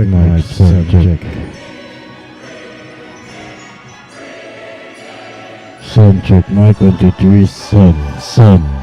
mic, check. Sound check, mic 1, 2, 3, sound.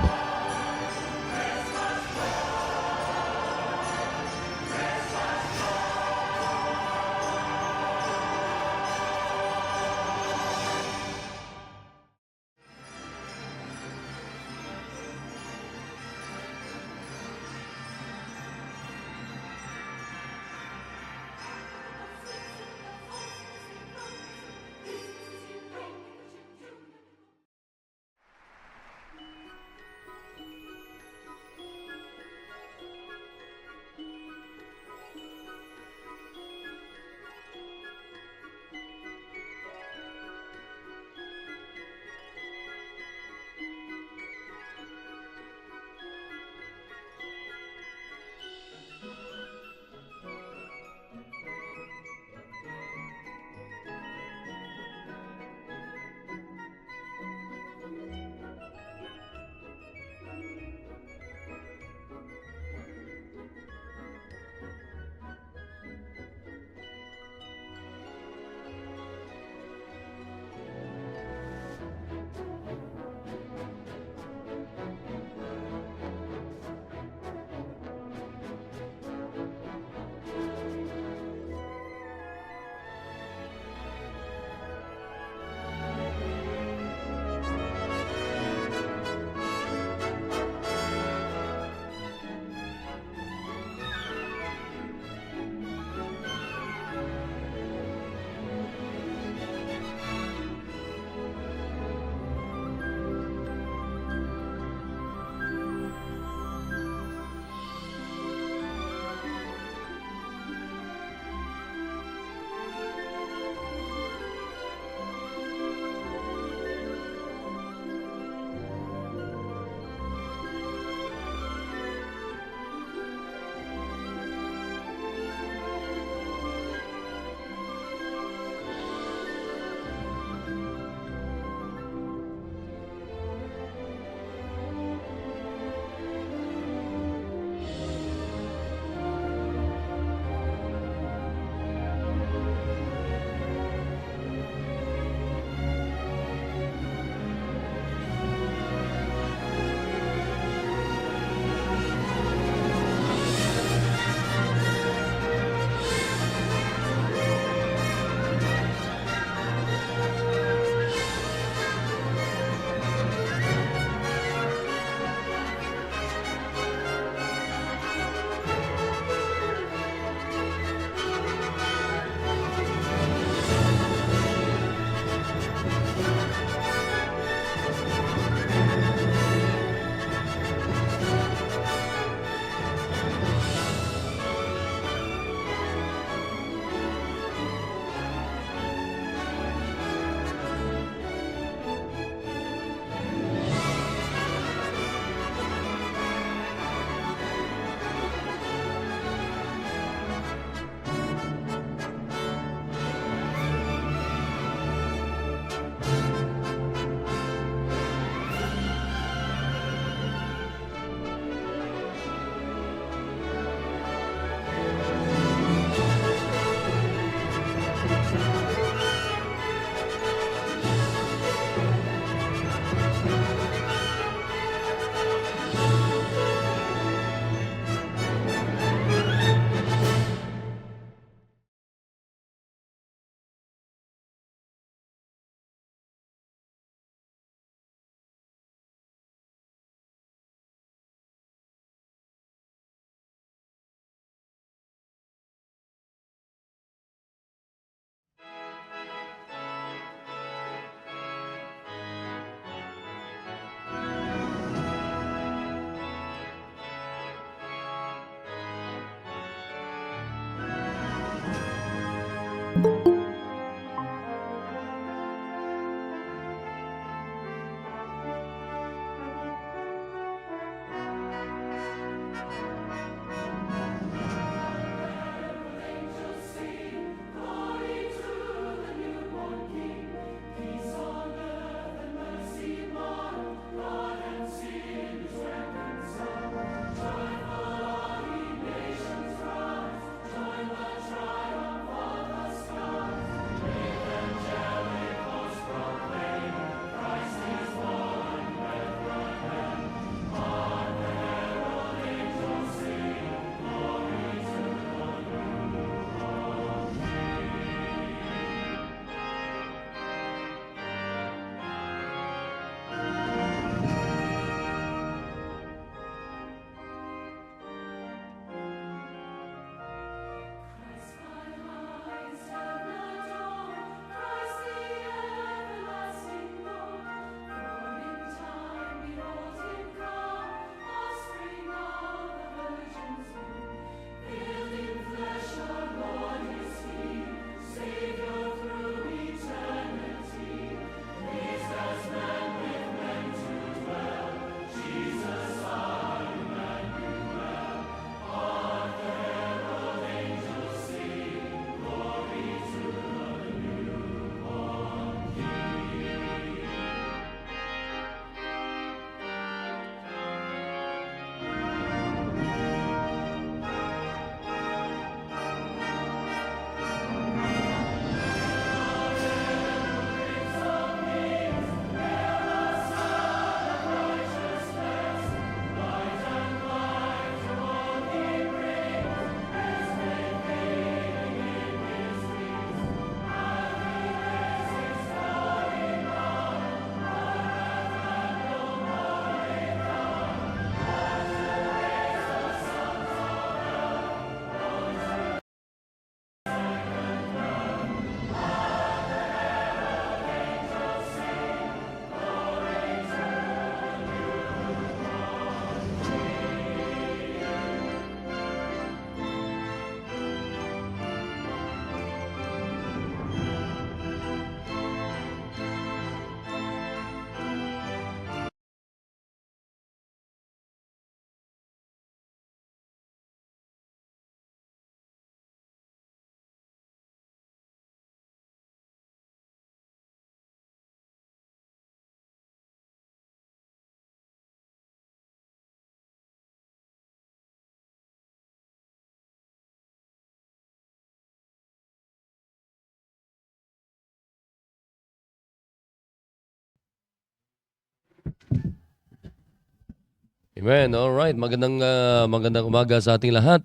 Amen. All right. Magandang umaga sa ating lahat.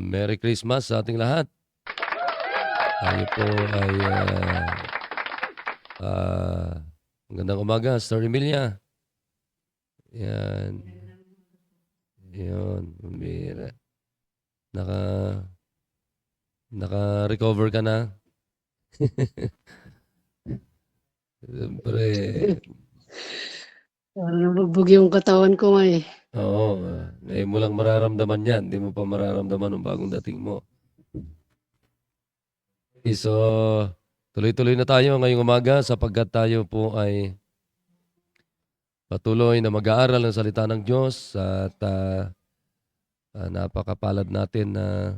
Merry Christmas sa ating lahat. Tayo po ay magandang umaga, Sir Emilia. Yan. Yun. Bumira. Naka-recover ka na? Siyempre, Nabugbog yung katawan ko nga eh. oo. Ngayon mo lang mararamdaman yan. Hindi mo pa mararamdaman ng bagong dating mo. So, tuloy-tuloy na tayo ngayong umaga sapagkat tayo po ay patuloy na mag-aaral ng salita ng Diyos at napakapalad natin na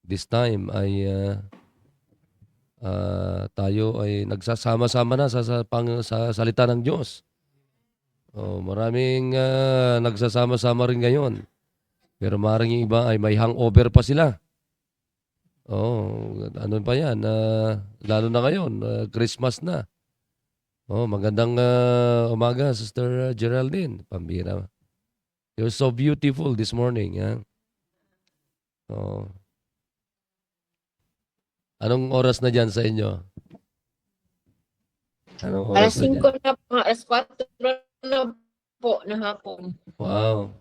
this time ay tayo ay nagsasama-sama na sa salita ng Diyos. Maraming nagsasama-sama rin ngayon. Pero maaaring yung iba ay may hangover pa sila. Ano pa yan? Lalo na ngayon, Christmas na. Magandang umaga, Sister Geraldine. Pambira. You're so beautiful this morning. Ha? Anong oras na dyan sa inyo? Anong Alas oras na 5 dyan? na po, alas 4 na po na hapon. Wow.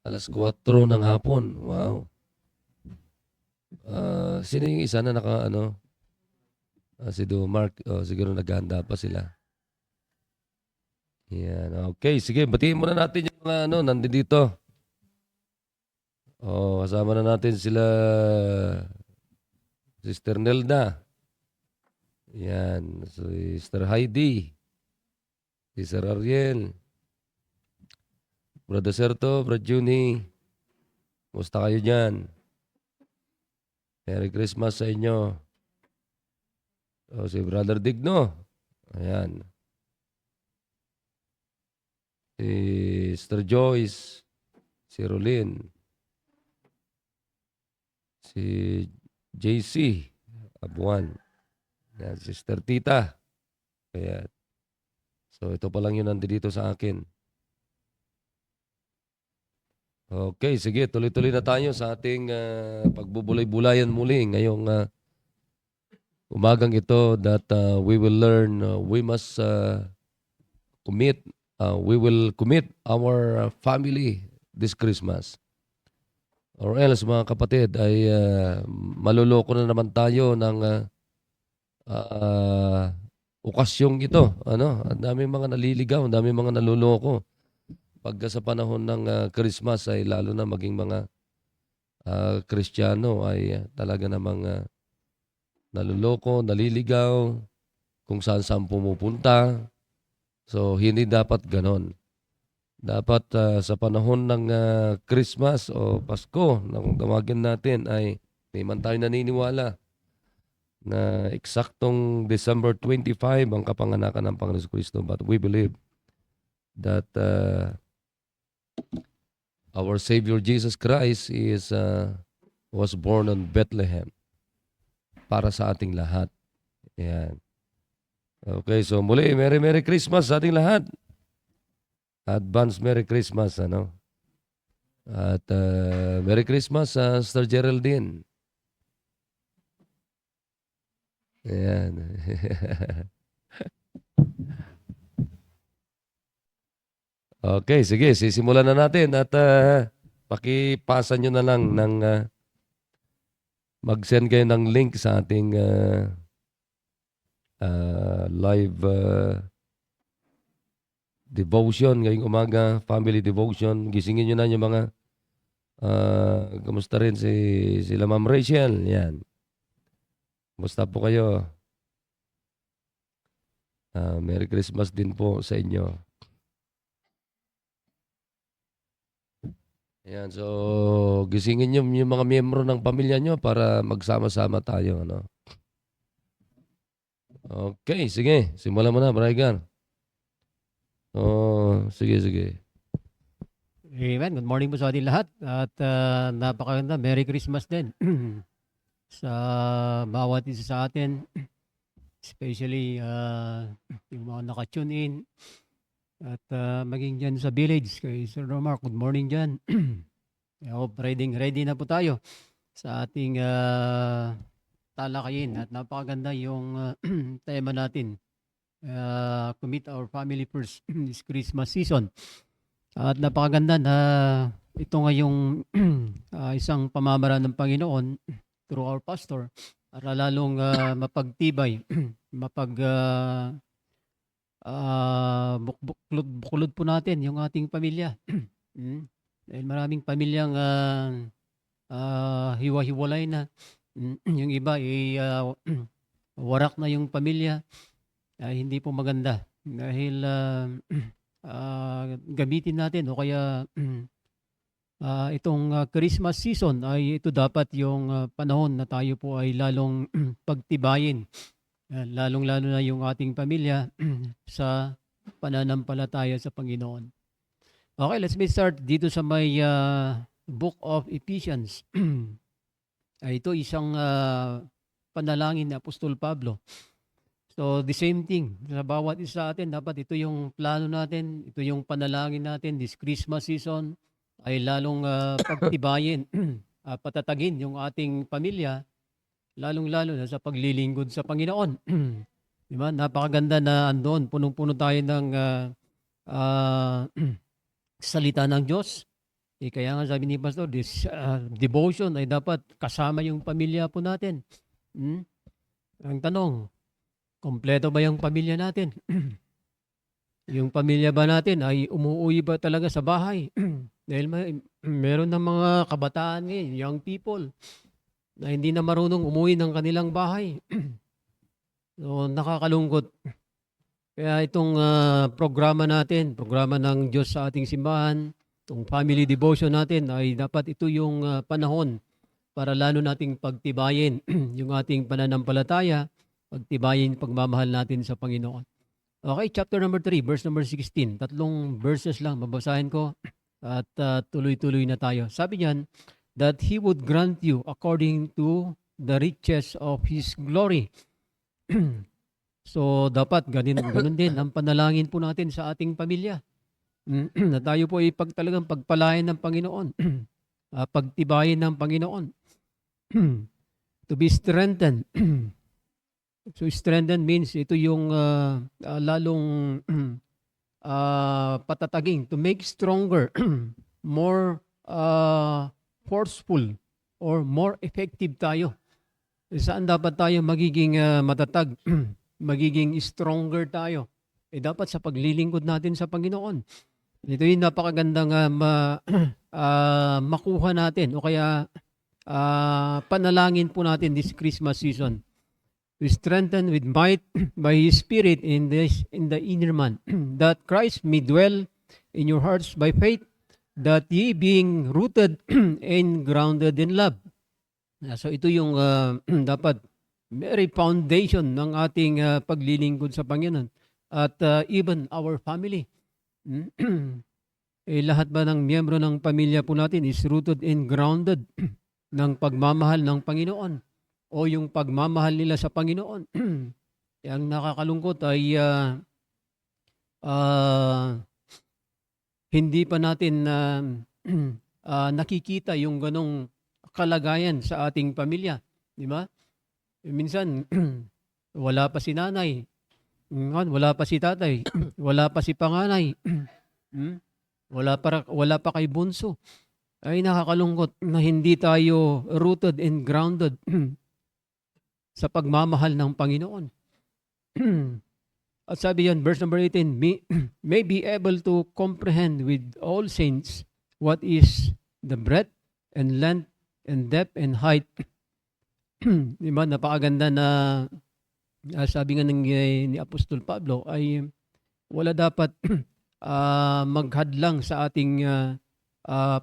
Alas 4 ng hapon. Wow. Sino yung isa na si Dumark. Siguro naghahanda pa sila. Yan. Okay, sige. Batiin muna natin yung mga nandito. Kasama na natin sila Sister Nelda. Yan. Sister Heidi. Sister Ariel. Brother Serto, Brother Juni. Musta kayo dyan? Merry Christmas sa inyo. Si Brother Digno. Ayan. Si Sister Joyce. Si Rolyn. Si JC. Abuan. Ayan, Sister Tita. Ayan. So ito pa lang yun nandito sa akin. Okay, sige. Tuloy-tuloy na tayo sa ating pagbubulay-bulayan muli ngayong umagang ito that we will learn, we must we will commit our family this Christmas. Or else mga kapatid ay maluloko na naman tayo ng okasyong ito. Ang daming mga naliligaw, ang daming mga naluloko. Pagka sa panahon ng Christmas ay lalo na maging mga Kristiyano ay talaga namang naluloko, naliligaw, kung saan pumupunta. So, hindi dapat ganon. Dapat sa panahon ng Christmas o Pasko, nang tawagin natin ay may man tayo naniniwala na eksaktong December 25 ang kapanganakan ng Panginoon Kristo. But we believe that our Savior Jesus Christ was born on Bethlehem para sa ating lahat. Ayan. Okay, so muli, Merry Christmas sa ating lahat. Advance Merry Christmas, At Merry Christmas sa Sister Geraldine. Ayan. Okay, sige, sisimulan na natin at pakipasa nyo na lang ng mag-send kayo ng link sa ating live devotion ngayong umaga, family devotion. Gisingin nyo na yung mga kamusta rin sila Ma'am Rachel. Yan. Kamusta po kayo? Merry Christmas din po sa inyo. Ayan, so gisingin nyo yung mga miyembro ng pamilya nyo para magsama-sama tayo. Okay, sige. Simulan mo na, Brian. Sige. Amen. Good morning po sa ating lahat. At napakaganda. Merry Christmas din sa bawat isa sa atin. especially yung mga naka-tune in at maging dyan sa village kay Sir Romar. Good morning dyan. I hope ready na po tayo sa ating talakayin at napakaganda yung tema natin. Commit our family first this Christmas season. At napakaganda na ito ngayong isang pamamaraan ng Panginoon through our pastor para lalong mapagtibay, buklod po natin yung ating pamilya. Dahil maraming pamilyang hiwa-hiwalay na. Yung iba ay warak na yung pamilya. Hindi po maganda. Dahil gamitin natin o kaya itong Christmas season ay ito dapat yung panahon na tayo po ay lalong pagtibayin. Lalong-lalo na yung ating pamilya sa pananampalataya sa Panginoon. Okay, let's start dito sa may Book of Ephesians. Ito isang panalangin ni Apostol Pablo. So the same thing, sa bawat isa atin, dapat ito yung plano natin, ito yung panalangin natin this Christmas season ay lalong pagtibayin, patatagin yung ating pamilya, lalong-lalo na sa paglilingkod sa Panginoon. Diba? Napakaganda na andon, punong-puno tayo ng salita ng Diyos. Kaya nga sabi ni Pastor, this devotion ay dapat kasama yung pamilya po natin. Ang tanong, kompleto ba yung pamilya natin? Yung pamilya ba natin ay umuuwi ba talaga sa bahay? Dahil meron ng mga kabataan ngayon, young people, na hindi na marunong umuwi ng kanilang bahay. So, nakakalungkot. Kaya itong programa natin, programa ng Diyos sa ating simbahan, itong family devotion natin, ay dapat ito yung panahon para lalo nating pagtibayin yung ating pananampalataya, pagtibayin pagmamahal natin sa Panginoon. Okay, chapter number 3, verse number 16. 3 verses lang, babasahin ko at tuloy-tuloy na tayo. Sabi niyan, that He would grant you according to the riches of His glory. So, dapat ganun din ang panalangin po natin sa ating pamilya. Na tayo po ay talagang pagpalain ng Panginoon. Pagtibayin ng Panginoon. To be strengthened. So, strengthened means ito yung lalong patataging. To make stronger, more forceful, or more effective tayo. Saan dapat tayo magiging matatag? Magiging stronger tayo. Dapat sa paglilingkod natin sa Panginoon. Ito yung napakagandang makuha natin o kaya panalangin po natin this Christmas season. To strengthen with might by His Spirit in the inner man, that Christ may dwell in your hearts by faith, that ye being rooted and grounded in love. So ito yung dapat very foundation ng ating paglilingkod sa Panginoon at even our family. Lahat ba ng miyembro ng pamilya po natin is rooted and grounded ng pagmamahal ng Panginoon o yung pagmamahal nila sa Panginoon. Ang nakakalungkot ay hindi pa natin nakikita yung ganong kalagayan sa ating pamilya. Di ba? Minsan, wala pa si nanay, wala pa si tatay, wala pa si panganay, wala pa kay bunso. Ay nakakalungkot na hindi tayo rooted and grounded sa pagmamahal ng Panginoon. At sabi yan, verse number 18, may be able to comprehend with all saints what is the breadth and length and depth and height. Diba? Napakaganda na sabi nga ni Apostol Pablo ay wala dapat maghadlang sa ating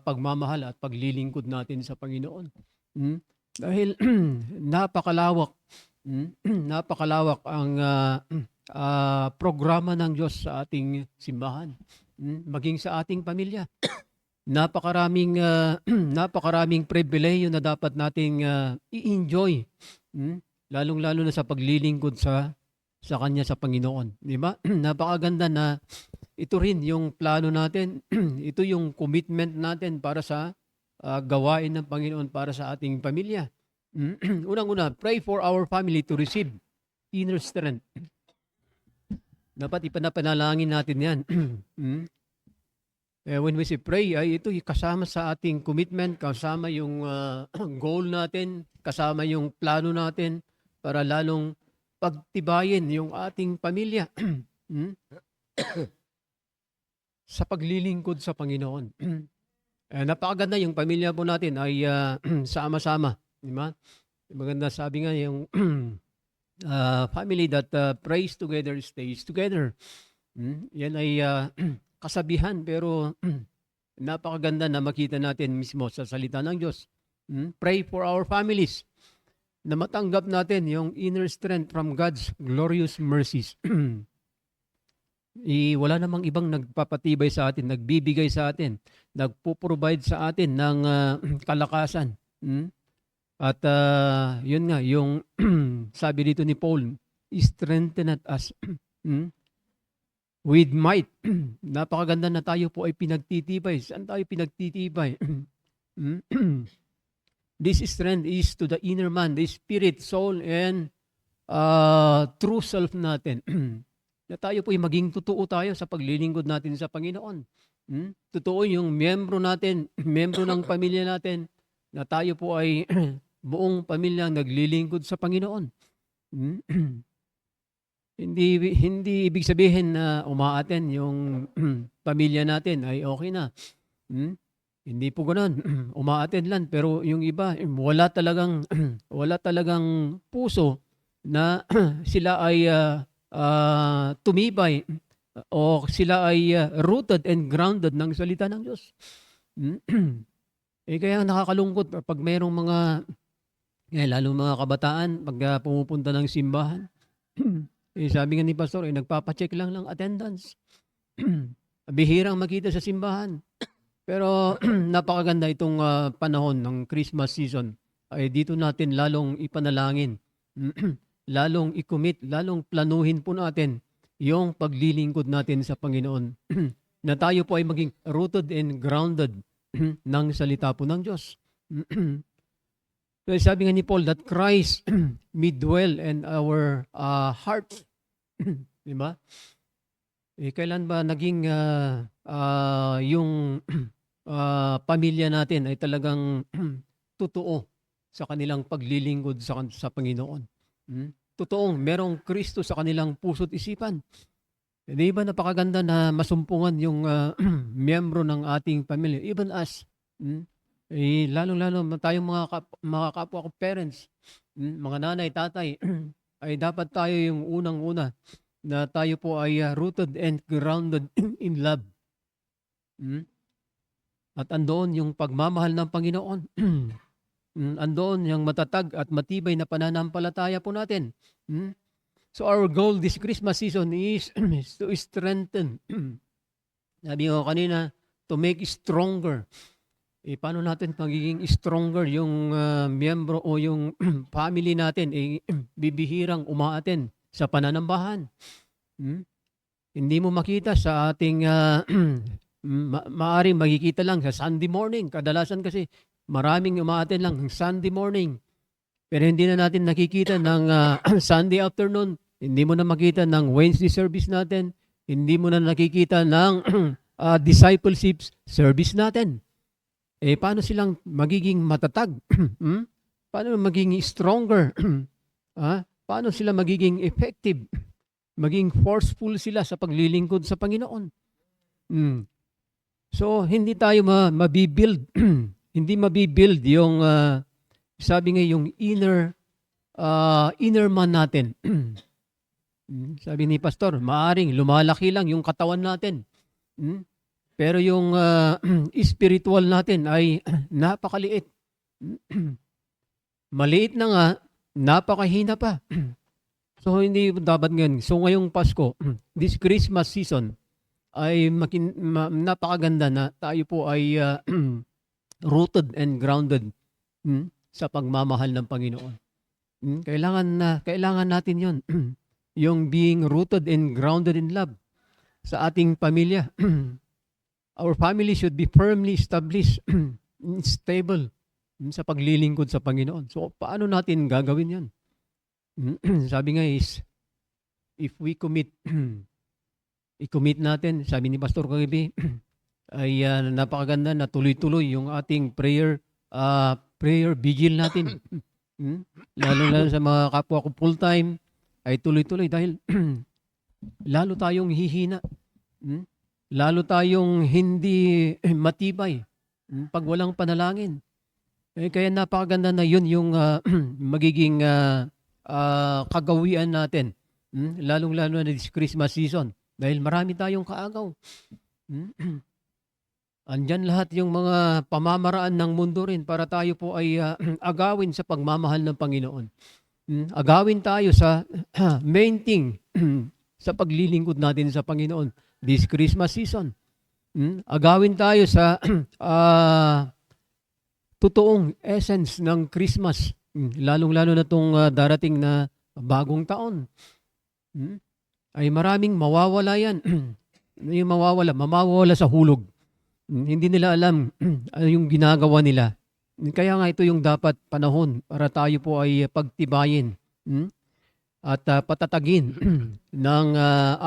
pagmamahal at paglilingkod natin sa Panginoon. Dahil napakalawak ang programa ng Diyos sa ating simbahan, maging sa ating pamilya. Napakaraming pribileyo na dapat nating i-enjoy, lalong-lalo na sa paglilingkod sa sa Kanya, sa Panginoon. Di ba? Napakaganda na ito rin yung plano natin. Ito yung commitment natin para sa gawain ng Panginoon para sa ating pamilya. Unang-una, pray for our family to receive inner strength. Dapat ipanapanalangin natin yan. When we say pray, ay ito kasama sa ating commitment, kasama yung goal natin, kasama yung plano natin para lalong pagtibayin yung ating pamilya sa paglilingkod sa Panginoon. Napakaganda yung pamilya po natin ay sama-sama. Di ba? Maganda sabi nga yung family that prays together stays together. Yan ay kasabihan pero napakaganda na makita natin mismo sa salita ng Diyos. Pray for our families na matanggap natin yung inner strength from God's glorious mercies. Wala namang ibang nagpapatibay sa atin, nagbibigay sa atin, nagpo-provide sa atin ng kalakasan. At yun nga, yung sabi dito ni Paul, strengthen us with might. Napakaganda na tayo po ay pinagtitibay. Saan tayo pinagtitibay? This strength is to the inner man, the spirit, soul, and true self natin. Na tayo po ay maging totoo tayo sa paglilingkod natin sa Panginoon. Totoo yung miyembro natin, miyembro ng pamilya natin, na tayo po ay buong pamilya naglilingkod sa Panginoon. Hindi ibig sabihin na umaaten yung pamilya natin ay okay na. Hindi po ganoon. Umaaten lang pero yung iba wala talagang puso na sila ay tumibay o sila ay rooted and grounded ng salita ng Diyos. Kaya nakakalungkot pag mayroong mga lalo mga kabataan pag pumupunta ng simbahan. Sabi nga ni Pastor, nagpapacheck lang ng attendance. Bihirang makita sa simbahan. Pero napakaganda itong panahon ng Christmas season. Ay dito natin lalong ipanalangin, lalong i-commit, lalong planuhin po natin yung paglilingkod natin sa Panginoon. Na tayo po ay maging rooted and grounded ng salita po ng Diyos. So, sabi nga ni Paul that Christ may dwell in our hearts. Diba? Kailan ba naging yung pamilya natin ay talagang totoo sa kanilang paglilingkod sa Panginoon? Totoong merong Kristo sa kanilang puso't isipan. Di ba napakaganda na masumpungan yung miyembro ng ating pamilya, even us. Lalo-lalo tayong mga kapwa ko parents, mga nanay, tatay, ay dapat tayo yung unang-una na tayo po ay rooted and grounded in love. At andoon yung pagmamahal ng Panginoon. Andoon yung matatag at matibay na pananampalataya po natin. So our goal this Christmas season is to strengthen. Sabi ko kanina, to make stronger. Paano natin magiging stronger yung miyembro o yung family natin? Bibihirang umaaten sa pananambahan. Hindi mo makita sa ating, maaaring makikita lang sa Sunday morning. Kadalasan kasi maraming umaaten lang ng Sunday morning. Pero hindi na natin nakikita ng Sunday afternoon. Hindi mo na makita ng Wednesday service natin. Hindi mo na nakikita ng discipleship service natin. Paano silang magiging matatag? Paano magiging stronger? Paano sila magiging effective? Maging forceful sila sa paglilingkod sa Panginoon. So, hindi tayo mabibuild. Hindi mabibuild yung, sabi nga, yung inner man natin. Sabi ni Pastor, maaring lumalaki lang yung katawan natin. Pero yung spiritual natin ay napakaliit. Maliit na nga, napakahina pa. So hindi dapat ngayon. So ngayong Pasko, this Christmas season, ay napakaganda na tayo po ay rooted and grounded sa pagmamahal ng Panginoon. Kailangan natin yun. yung being rooted and grounded in love sa ating pamilya. Our family should be firmly established, stable sa paglilingkod sa Panginoon. So, paano natin gagawin yan? Sabi nga is, if we commit, i-commit natin, sabi ni Pastor kagabi, ay napakaganda na tuloy-tuloy yung ating prayer vigil natin. Lalo sa mga kapwa ko full-time, ay tuloy-tuloy dahil lalo tayong hihina. Lalo tayong hindi matibay pag walang panalangin. Kaya napakaganda na yun yung magiging kagawian natin. Lalong-lalo na this Christmas season. Dahil marami tayong kaagaw. Andyan lahat yung mga pamamaraan ng mundo rin para tayo po ay agawin sa pagmamahal ng Panginoon. Agawin tayo sa main thing sa paglilingkod natin sa Panginoon this Christmas season. Agawin tayo sa totoong essence ng Christmas. Lalong-lalo na itong darating na bagong taon. Ay maraming mawawala yan. Yung mawawala sa hulog. Hindi nila alam ano yung ginagawa nila. Kaya nga ito yung dapat panahon para tayo po ay pagtibayin at patatagin ng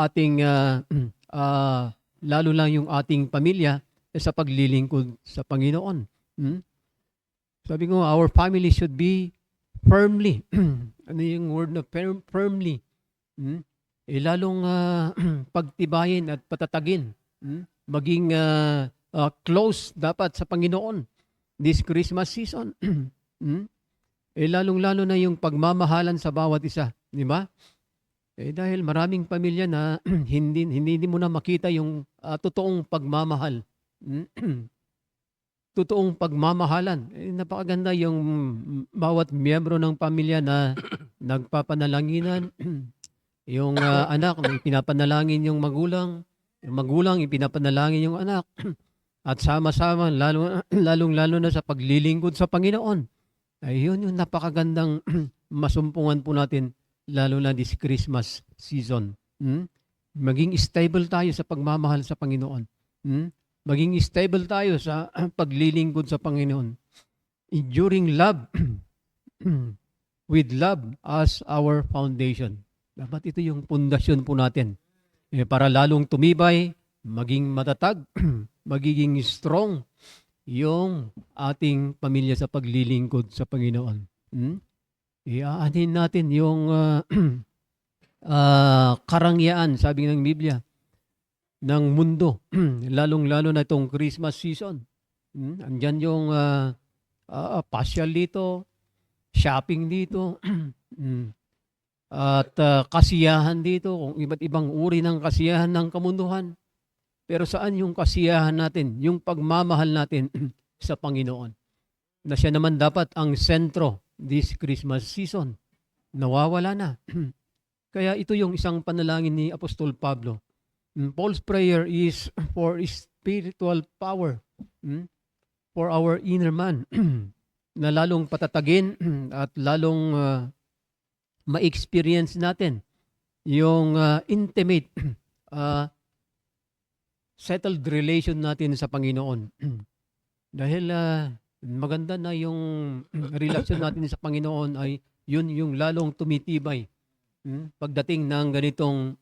ating lalo lang yung ating pamilya sa paglilingkod sa Panginoon. Sabi ko, our family should be firmly, ano yung word na firmly, lalong pagtibayin at patatagin, maging close dapat sa Panginoon this Christmas season. Lalong-lalo na yung pagmamahalan sa bawat isa, di ba? Dahil maraming pamilya na hindi mo na makita yung totoong pagmamahal. Totoong pagmamahalan. Napakaganda yung bawat miyembro ng pamilya na nagpapanalanginan. Yung anak, pinapanalangin yung magulang. Yung magulang, ipinapanalangin yung anak. At sama-sama, lalong-lalo na sa paglilingkod sa Panginoon. Ayun yung napakagandang masumpungan po natin, lalo na this Christmas season. Maging stable tayo sa pagmamahal sa Panginoon. Maging stable tayo sa paglilingkod sa Panginoon. Enduring love, with love as our foundation. Dapat ito yung pundasyon po natin. Para lalong tumibay, maging matatag, magiging strong yung ating pamilya sa paglilingkod sa Panginoon. Iaanin natin yung karangyaan, sabi ng Biblia, ng mundo, lalong-lalo na itong Christmas season. Andyan yung pasyal dito, shopping dito, at kasiyahan dito, kung iba't ibang uri ng kasiyahan ng kamunduhan. Pero saan yung kasiyahan natin, yung pagmamahal natin sa Panginoon? Na siya naman dapat ang sentro this Christmas season. Nawawala na. Kaya ito yung isang panalangin ni Apostol Pablo. Paul's prayer is for spiritual power, for our inner man, na lalong patatagin at lalong ma-experience natin yung intimate, settled relation natin sa Panginoon. Dahil maganda na yung relasyon natin sa Panginoon ay yun yung lalong tumitibay pagdating ng ganitong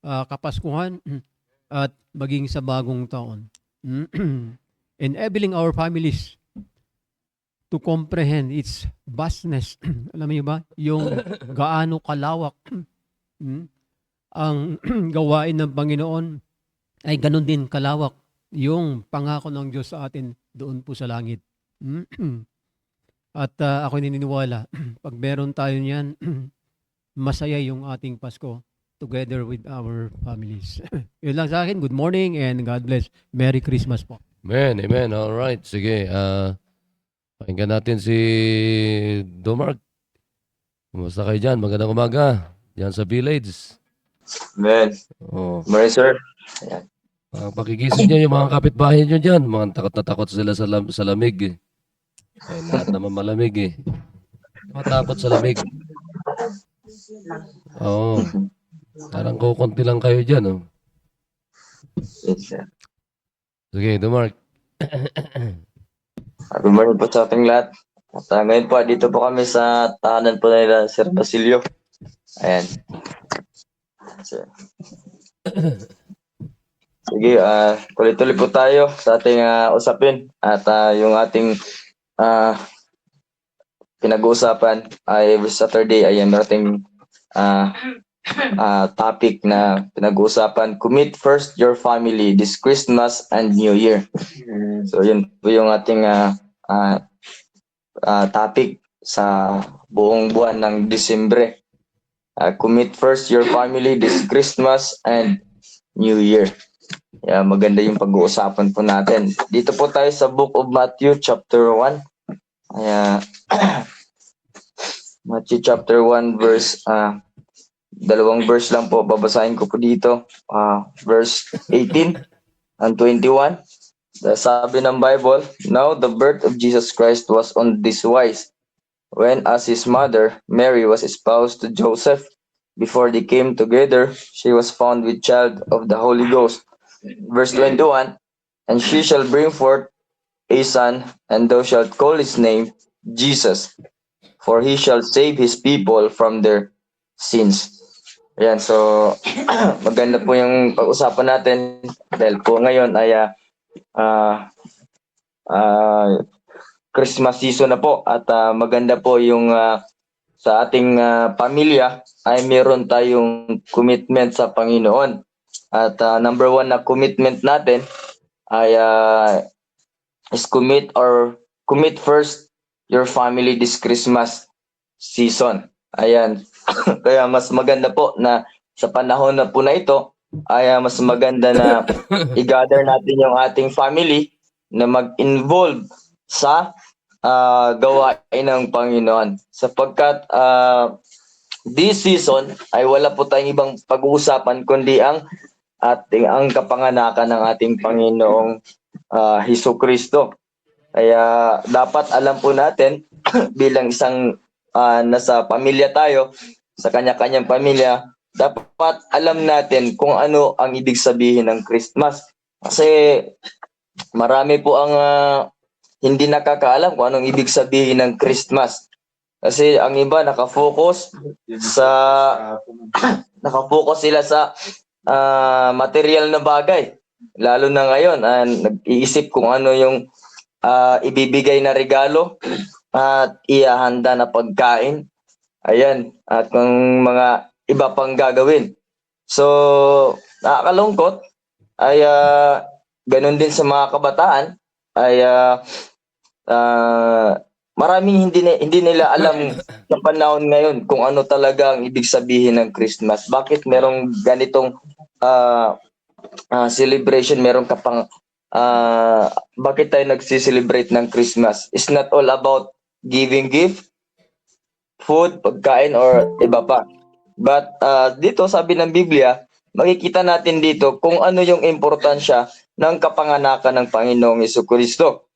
Kapaskuhan at maging sa bagong taon. Enabling our families to comprehend its vastness. Alam niyo ba? Yung gaano kalawak ang gawain ng Panginoon ay ganun din kalawak yung pangako ng Diyos sa atin doon po sa langit. At ako naniniwala, pag meron tayo niyan, masaya yung ating Pasko together with our families. Yun lang sa akin. Good morning and God bless. Merry Christmas po. Amen, amen. All right, sige. Pakinggan natin si Domark. Kumusta kayo dyan? Magandang umaga. Diyan sa village. Amen. Oh. Morning, sir. Ayan. Pakigising nyo yung mga kapitbahay nyo dyan. Mga takot na takot sila sa lamig. Lahat naman malamig eh. Matakot sa lamig. Oo. Parang kukunti lang kayo dyan, oh. Yes, sir. Sige, Mark. Happy morning po sa ating lahat. At ngayon po, dito po kami sa tahanan po nila Sir Basilio. Ayan. So, sige, tuloy-tuloy po tayo sa ating usapin. At yung ating pinag-uusapan ay this Saturday ay meron topic na pinag-uusapan, commit first your family this Christmas and New Year. So yun po yung ating topic sa buong buwan ng Disyembre. Commit first your family this Christmas and New Year. Maganda yung pag-uusapan po natin. Dito po tayo sa Book of Matthew chapter 1. Matthew chapter 1 verse dalawang verse lang po babasahin ko po dito, verse 18 and 21. Sabi ng Bible, now the birth of Jesus Christ was on this wise, when as his mother Mary was espoused to Joseph, before they came together, she was found with child of the Holy Ghost. Verse 21, and she shall bring forth a son, and thou shalt call his name Jesus, for he shall save his people from their sins. Ayan, so maganda po yung pag-usapan natin dahil po ngayon ay Christmas season na po at maganda po yung sa ating pamilya ay meron tayong commitment sa Panginoon. At number one na commitment natin ay is commit first your family this Christmas season. Ayan. Kaya mas maganda po na sa panahon na po na ito ay mas maganda na i-gather natin yung ating family na mag-involve sa gawain ng Panginoon. Sapagkat this season ay wala po tayong ibang pag-uusapan kundi ang kapanganakan ng ating Panginoong Hesukristo. Kaya dapat alam po natin bilang isang nasa pamilya tayo, sa kanya-kanyang pamilya, dapat alam natin kung ano ang ibig sabihin ng Christmas. Kasi marami po ang hindi nakakaalam kung anong ibig sabihin ng Christmas. Kasi ang iba nakafocus sila sa material na bagay. Lalo na ngayon, nag-iisip kung ano yung ibibigay na regalo at ihahanda na pagkain. Ayan, at kung mga iba pang gagawin. So, nakakalungkot ay ganun din sa mga kabataan ay maraming hindi nila alam sa panahon ngayon kung ano talaga ang ibig sabihin ng Christmas. Bakit merong ganitong celebration, meron ka pang bakit tayo nagsi-celebrate ng Christmas? It's not all about giving gift, food, pagkain, or iba pa. But dito sabi ng Biblia, makikita natin dito kung ano yung importansya ng kapanganakan ng Panginoong Hesukristo.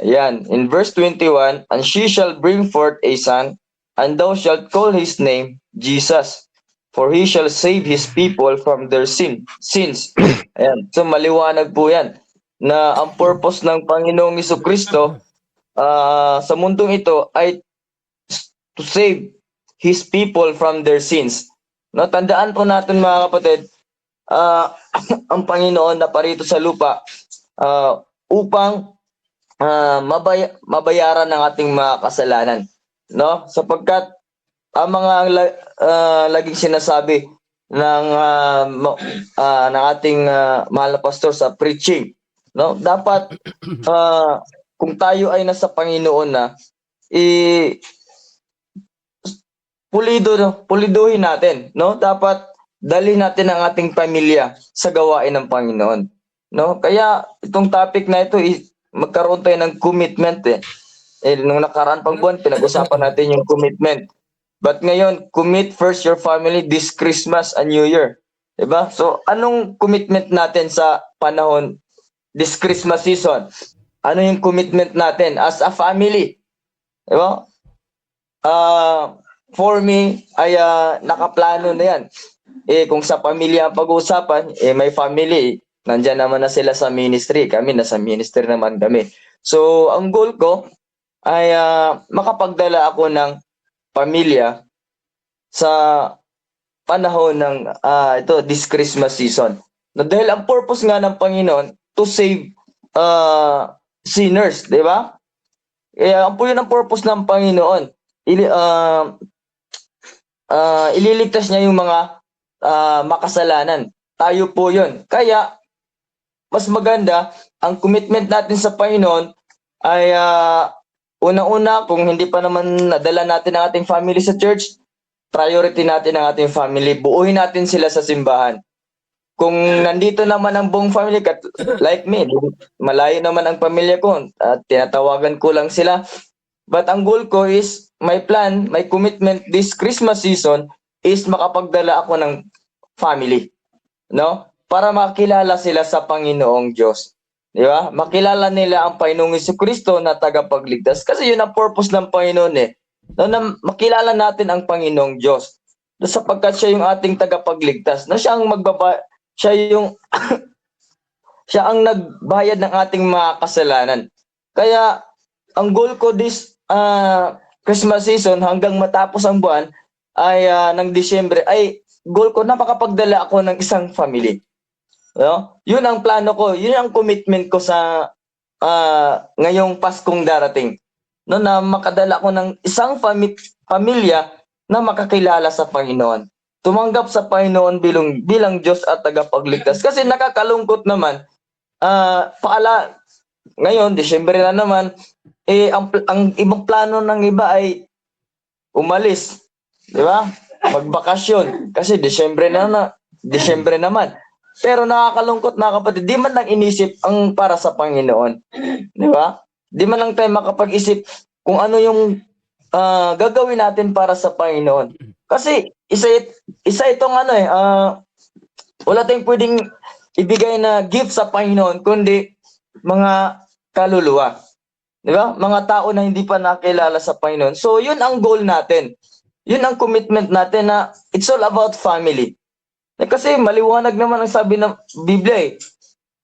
Ayan, in verse 21, and she shall bring forth a son, and thou shalt call his name Jesus, for he shall save his people from their sins. Ayan, so maliwanag po yan na ang purpose ng Panginoong Hesukristo sa mundong ito ay to save his people from their sins. No, tandaan po natin mga kapatid, ang Panginoon na parito sa lupa upang mabayaran ng ating mga kasalanan. No? Sapagkat ang mga laging sinasabi ng ating mahal na pastor sa preaching, no? Dapat kung tayo ay nasa Panginoon na, puliduhin natin, no? Dapat dalhin natin ang ating pamilya sa gawain ng Panginoon, no? Kaya itong topic na ito magkaroon tayo ng commitment nung nakaraan pang buwan pinag-usapan natin yung commitment. But ngayon, commit first your family this Christmas and New Year. Diba? So, anong commitment natin sa panahon this Christmas season? Ano yung commitment natin as a family? Diba? For me, ay nakaplano na yan. kung sa pamilya ang pag-uusapan, may family, nandyan naman na sila sa ministry. Kami, nasa ministry naman kami. So, ang goal ko ay makapagdala ako ng pamilya sa panahon ng this Christmas season. No, dahil ang purpose nga ng Panginoon to save sinners, di ba? Kaya ang po yun ang purpose ng Panginoon. Ililigtas niya yung mga makasalanan. Tayo po yun. Kaya, mas maganda, ang commitment natin sa Panginoon ay unang-una, kung hindi pa naman nadala natin ang ating family sa church, priority natin ang ating family. Buuhin natin sila sa simbahan. Kung nandito naman ang buong family, like me, malayo naman ang pamilya ko, tinatawagan ko lang sila. But ang goal ko is, my plan, my commitment this Christmas season is makapagdala ako ng family. No? Para makilala sila sa Panginoong Diyos. Di ba? Makilala nila ang Panginoong Jesucristo na tagapagligtas. Kasi yun ang purpose ng Panginoon eh. No, na makilala natin ang Panginoong Diyos. No, sapagkat siya yung ating tagapagligtas. No, siya ang siya ang nagbayad ng ating mga kasalanan. Kaya ang goal ko this Christmas season hanggang matapos ang buwan ay ng Disyembre ay goal ko na makapagdala ako ng isang family. No? Yun ang plano ko, yun ang commitment ko sa ngayong Paskong darating. No, na makadala ko ng isang pamilya na makakilala sa Panginoon. Tumanggap sa Panginoon bilang Diyos at tagapagligtas. Kasi nakakalungkot naman, ngayon, Disyembre na naman, ang ibang plano ng iba ay umalis. Di ba? Magbakasyon. Kasi Disyembre naman. Pero nakakalungkot na kapatid, di man lang inisip ang para sa Panginoon. Di ba? Di man lang tayo makapag-isip kung ano yung gagawin natin para sa Panginoon. Kasi isa itong wala tayong pwedeng ibigay na gift sa Panginoon kundi mga kaluluwa. Di ba? Mga tao na hindi pa nakilala sa Panginoon. So yun ang goal natin. Yun ang commitment natin na it's all about family. Kasi maliwanag naman ang sabi ng Biblia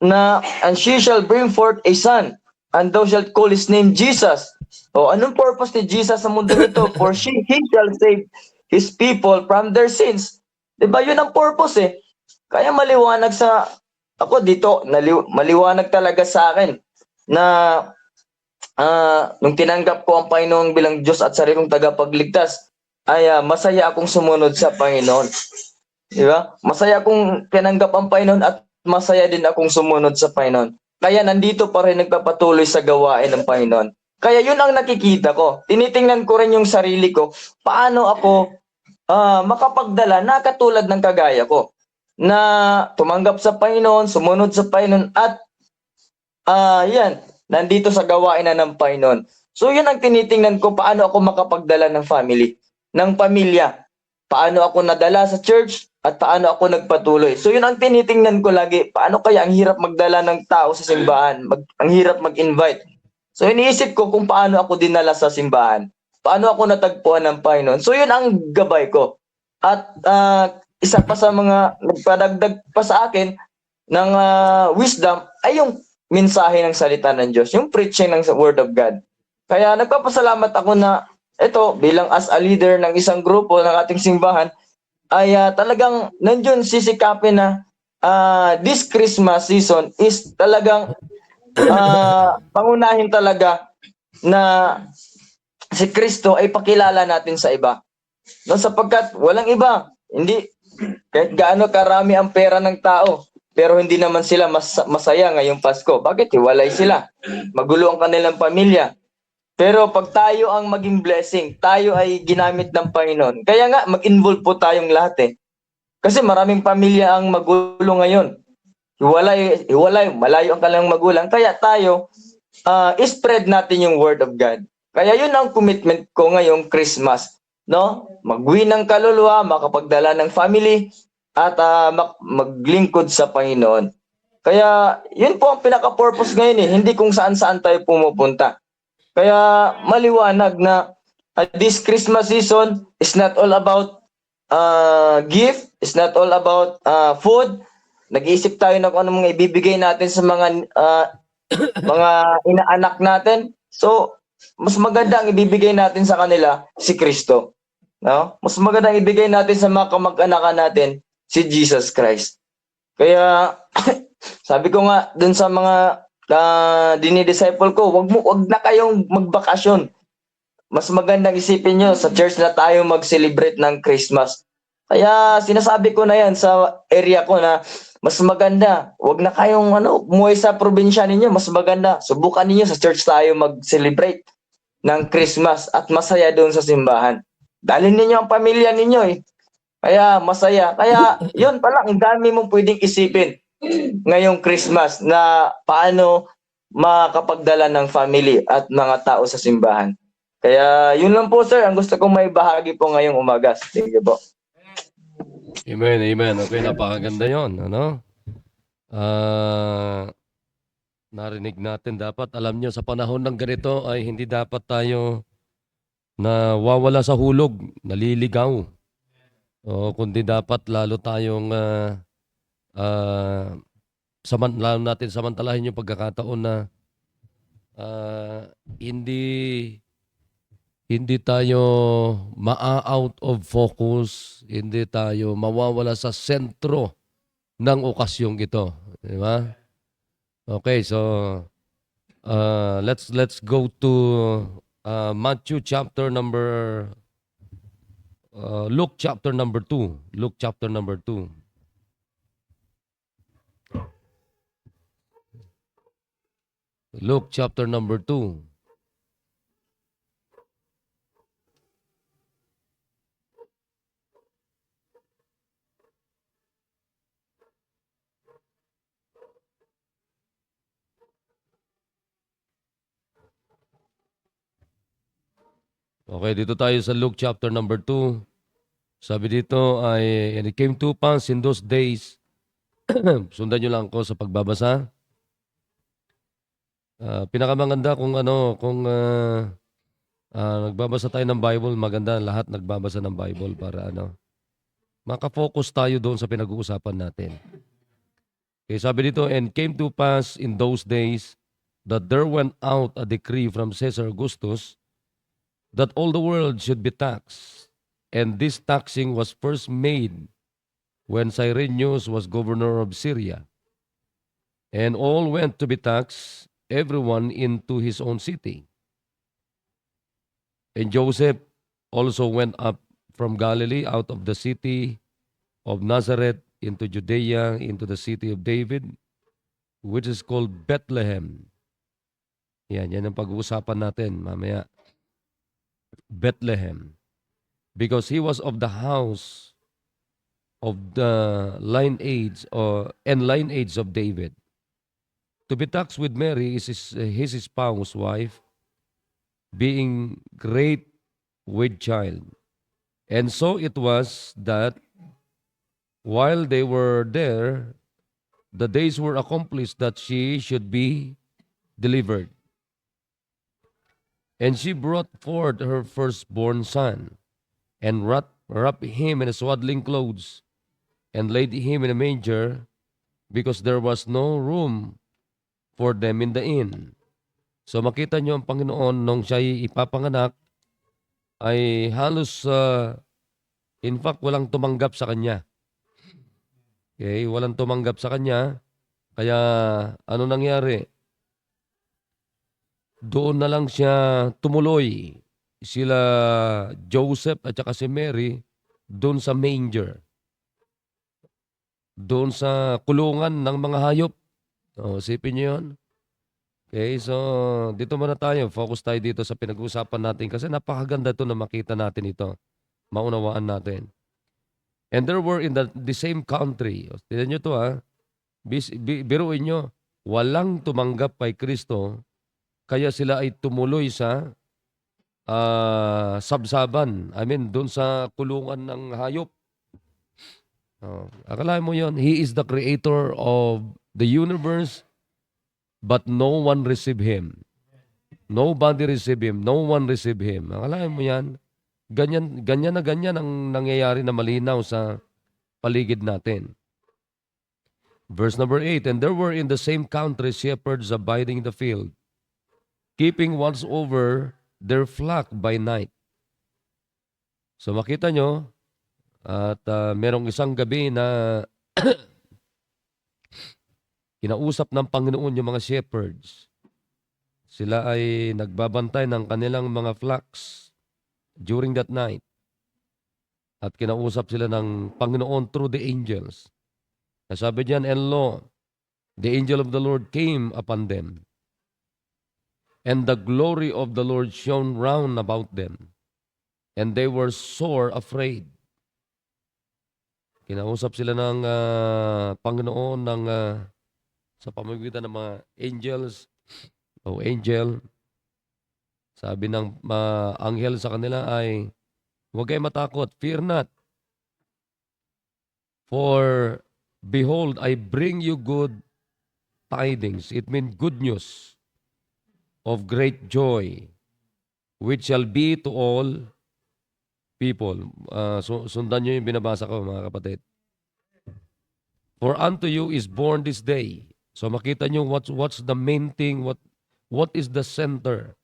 na and she shall bring forth a son and thou shalt call his name Jesus. O anong purpose ni Jesus sa mundo ito? For he shall save his people from their sins. Diba yun ang purpose eh. Kaya maliwanag maliwanag talaga sa akin na nung tinanggap ko ang Panginoon bilang Diyos at sarilong tagapagligtas, ay masaya akong sumunod sa Panginoon. Diba? Masaya akong tinanggap ang Panginoon at masaya din akong sumunod sa Panginoon. Kaya nandito pa rin nagpapatuloy sa gawain ng Panginoon. Kaya yun ang nakikita ko. Tinitingnan ko rin yung sarili ko. Paano ako makapagdala na katulad ng kagaya ko. Na tumanggap sa Panginoon, sumunod sa Panginoon at nandito sa gawain na ng Panginoon. So yun ang tinitingnan ko, paano ako makapagdala ng family, ng pamilya. Paano ako nadala sa church at paano ako nagpatuloy. So yun ang tinitingnan ko lagi. Paano kaya ang hirap magdala ng tao sa simbahan? Ang hirap mag-invite. So iniisip ko kung paano ako dinala sa simbahan. Paano ako natagpuan ng Panginoon. So yun ang gabay ko. At isa pa sa mga nagpadagdag pa sa akin ng wisdom ay yung mensahe ng salita ng Diyos. Yung preaching ng Word of God. Kaya nagpapasalamat ako na ito, bilang as a leader ng isang grupo ng ating simbahan, ay talagang nandiyon sisikapin na this Christmas season is talagang pangunahin talaga na si Kristo ay pakilala natin sa iba. No, sapagkat walang iba, hindi kahit gaano karami ang pera ng tao, pero hindi naman sila masaya ngayong Pasko. Bakit? Hiwalay sila. Magulo ang kanilang pamilya. Pero pag tayo ang maging blessing, tayo ay ginamit ng Panginoon. Kaya nga, mag-involve po tayong lahat eh. Kasi maraming pamilya ang magulo ngayon. Hiwalay, malayo ang kanilang magulang. Kaya tayo, spread natin yung Word of God. Kaya yun ang commitment ko ngayong Christmas. No? Mag-win ng kaluluwa, makapagdala ng family, at maglingkod sa Panginoon. Kaya yun po ang pinaka-purpose ngayon eh. Hindi kung saan-saan tayo pumupunta. Kaya maliwanag na this Christmas season is not all about gift. It's not all about food. Nag-iisip tayo na kung ano mga ibibigay natin sa mga inaanak natin. So, mas maganda ang ibibigay natin sa kanila si Kristo. No? Mas maganda ang ibigay natin sa mga kamag-anakan natin si Jesus Christ. Kaya sabi ko nga dun sa mga dinidisciple ko, wag na kayong magbakasyon. Mas magandang isipin nyo sa church na tayo mag-celebrate ng Christmas. Kaya sinasabi ko na yan sa area ko na mas maganda, wag na kayong umuwi sa probinsya ninyo, mas maganda. Subukan niyo sa church tayo mag-celebrate ng Christmas at masaya doon sa simbahan. Dalhin ninyo ang pamilya ninyo eh. Kaya masaya. Kaya yun pala, ang dami mong pwedeng isipin ngayong Christmas na paano makapagdala ng family at mga tao sa simbahan. Kaya yun lang po sir, ang gusto kong may bahagi po ngayong umaga. Thank you po. Amen, amen. Okay, napakaganda yon, ano? Narinig natin, dapat alam nyo, sa panahon ng ganito ay hindi dapat tayo nawawala sa hulog, naliligaw. O, kundi dapat lalo tayong lalo natin samantalahin yung pagkakataon na hindi tayo ma-out of focus, hindi tayo mawawala sa sentro ng okasyong ito, di ba? Okay, so let's go to Matthew chapter number Luke chapter number 2. Luke chapter number 2. Luke chapter number 2. Okay, dito tayo sa Luke chapter number 2. Sabi dito ay, and it came to pass in those days, sundan nyo lang ako sa pagbabasa. Pinakamaganda kung nagbabasa tayo ng Bible, maganda lahat nagbabasa ng Bible para makafocus tayo doon sa pinag-uusapan natin. Okay, sabi dito, and came to pass in those days that there went out a decree from Caesar Augustus that all the world should be taxed. And this taxing was first made when Cyrenius was governor of Syria. And all went to be taxed, everyone into his own city. And Joseph also went up from Galilee out of the city of Nazareth into Judea, into the city of David, which is called Bethlehem. Yan ang pag-uusapan natin mamaya. Bethlehem, because he was of the house of the lineage of David. To be taxed with Mary is his spouse, wife, being great with child. And so it was that while they were there, the days were accomplished that she should be delivered. And she brought forth her firstborn son, and wrapped him in swaddling clothes, and laid him in a manger, because there was no room for them in the inn. So makita nyo ang Panginoon nung siya'y ipapanganak, ay halos, in fact, walang tumanggap sa kanya. Okay, walang tumanggap sa kanya. Kaya ano nangyari? Doon na lang siya tumuloy. Sila Joseph at saka si Mary doon sa manger. Doon sa kulungan ng mga hayop. Isipin niyo yun. Okay, so dito muna tayo. Focus tayo dito sa pinag-uusapan natin kasi napakaganda ito na makita natin ito. Maunawaan natin. And there were in the same country. Tignan nyo ito biruin nyo. Walang tumanggap kay Kristo. Kaya sila ay tumuloy sa sabsaban. Doon sa kulungan ng hayop. Akalain mo yon, he is the creator of the universe, but no one received him. Nobody received him. No one received him. Akalain mo yan. Ganyan ang nangyayari na malinaw sa paligid natin. Verse number 8, and there were in the same country shepherds abiding in the field, keeping watch over their flock by night. So makita nyo, at merong isang gabi na kinausap ng Panginoon yung mga shepherds. Sila ay nagbabantay ng kanilang mga flocks during that night. At kinausap sila ng Panginoon through the angels. Nasabi diyan, and lo, the angel of the Lord came upon them, and the glory of the Lord shone round about them, and they were sore afraid. Kinausap sila ng Panginoon sa pamamagitan ng mga angels o angel. Sabi ng anghel sa kanila ay, huwag kayo matakot, fear not. For behold, I bring you good tidings. It means good news of great joy, which shall be to all people. Sundan nyo yung binabasa ko, mga kapatid. For unto you is born this day. So makita nyo what's the main thing, what is the center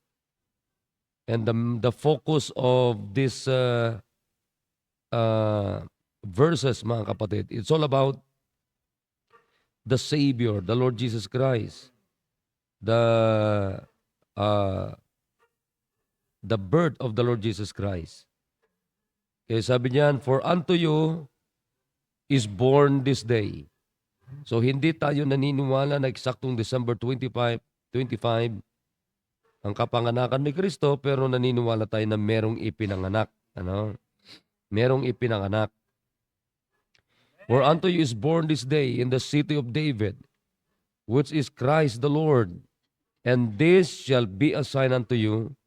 and the focus of this verses, mga kapatid. It's all about the Savior, the Lord Jesus Christ, the birth of the Lord Jesus Christ. Kaya sabi niyan, for unto you is born this day. So hindi tayo naniniwala na eksaktong December 25 ang kapanganakan ni Kristo, pero naniniwala tayo na merong ipinanganak. Merong ipinanganak. For unto you is born this day in the city of David, which is Christ the Lord. And this shall be a sign unto you.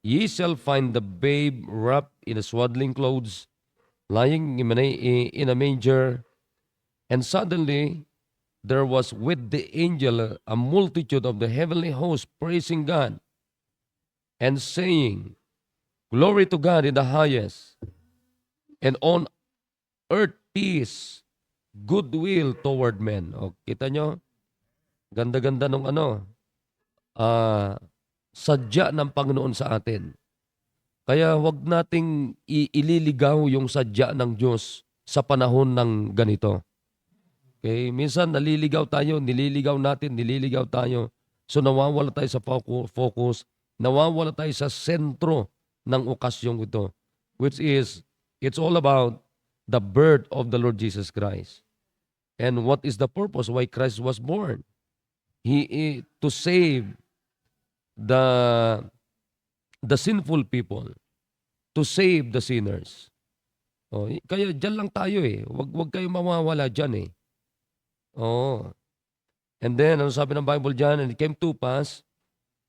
Ye shall find the babe wrapped in swaddling clothes, lying in a manger. And suddenly there was with the angel a multitude of the heavenly host praising God and saying, Glory to God in the highest, and on earth peace, goodwill toward men. O, kita nyo? Ganda-ganda nung sadya ng Panginoon sa atin. Kaya wag nating ililigaw yung sadya ng Diyos sa panahon ng ganito. Okay? Minsan nililigaw tayo. So nawawala tayo sa focus, nawawala tayo sa sentro ng okasyong ito, which is, it's all about the birth of the Lord Jesus Christ. And what is the purpose why Christ was born? He to save the sinful people, to save the sinners. Oh, kaya diyan lang tayo eh. Wag kayo mawawala diyan eh. Oh. And then ano sabi ng Bible diyan? And it came to pass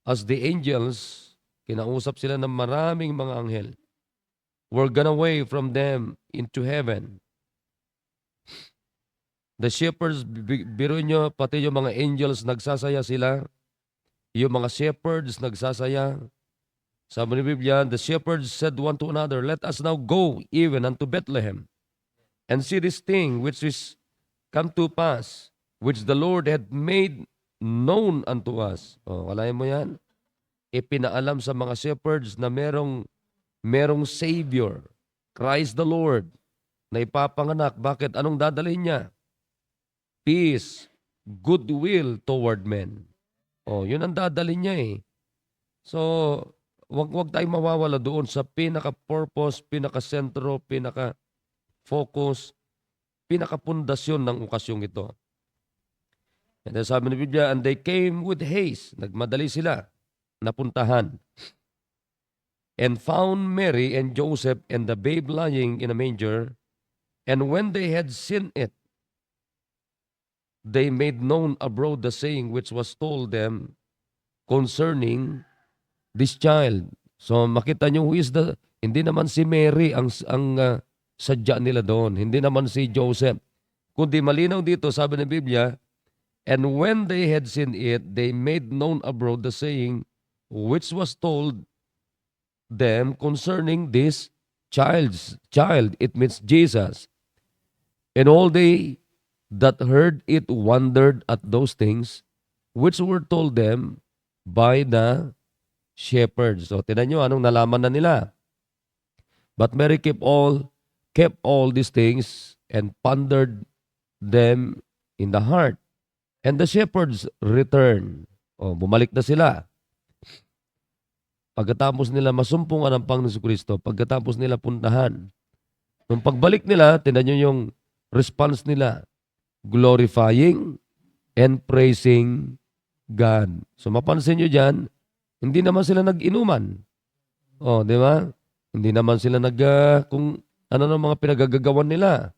as the angels, kinausap sila ng maraming mga anghel, were gone away from them into heaven. The shepherds, biro nyo, pati yung mga angels, nagsasaya sila. Yung mga shepherds, nagsasaya. Sabi ni Biblia, the shepherds said one to another, let us now go even unto Bethlehem, and see this thing which is come to pass, which the Lord had made known unto us. O, kalahin mo yan? Ipinaalam sa mga shepherds na merong Savior, Christ the Lord, na ipapanganak. Bakit? Anong dadalhin niya? Peace, goodwill toward men. Oh, yun ang dadalhin niya eh. So, wag tayong mawawala doon sa pinaka-purpose, pinaka-sentro, pinaka-focus, pinaka-pundasyon ng okasyong ito. And then sabi ng Biblia, and they came with haste. Nagmadali sila, napuntahan. And found Mary and Joseph and the babe lying in a manger. And when they had seen it, they made known abroad the saying which was told them concerning this child. So makita nyo who is hindi naman si Mary ang sadya nila doon. Hindi naman si Joseph. Kundi malinaw dito, sabi ng Biblia, and when they had seen it, they made known abroad the saying which was told them concerning this child. It means Jesus. And all they that heard it wondered at those things which were told them by the shepherds. So, tinan nyo, anong nalaman na nila? But Mary kept all these things and pondered them in the heart. And the shepherds returned. O, bumalik na sila. Pagkatapos nila masumpungan ang Panginoon Kristo, pagkatapos nila puntahan, nung pagbalik nila, tinan nyo yung response nila, glorifying and praising God. So mapansin nyo dyan, hindi naman sila nag-inuman. O, di ba? Hindi naman sila kung ano ng mga pinagagagawan nila.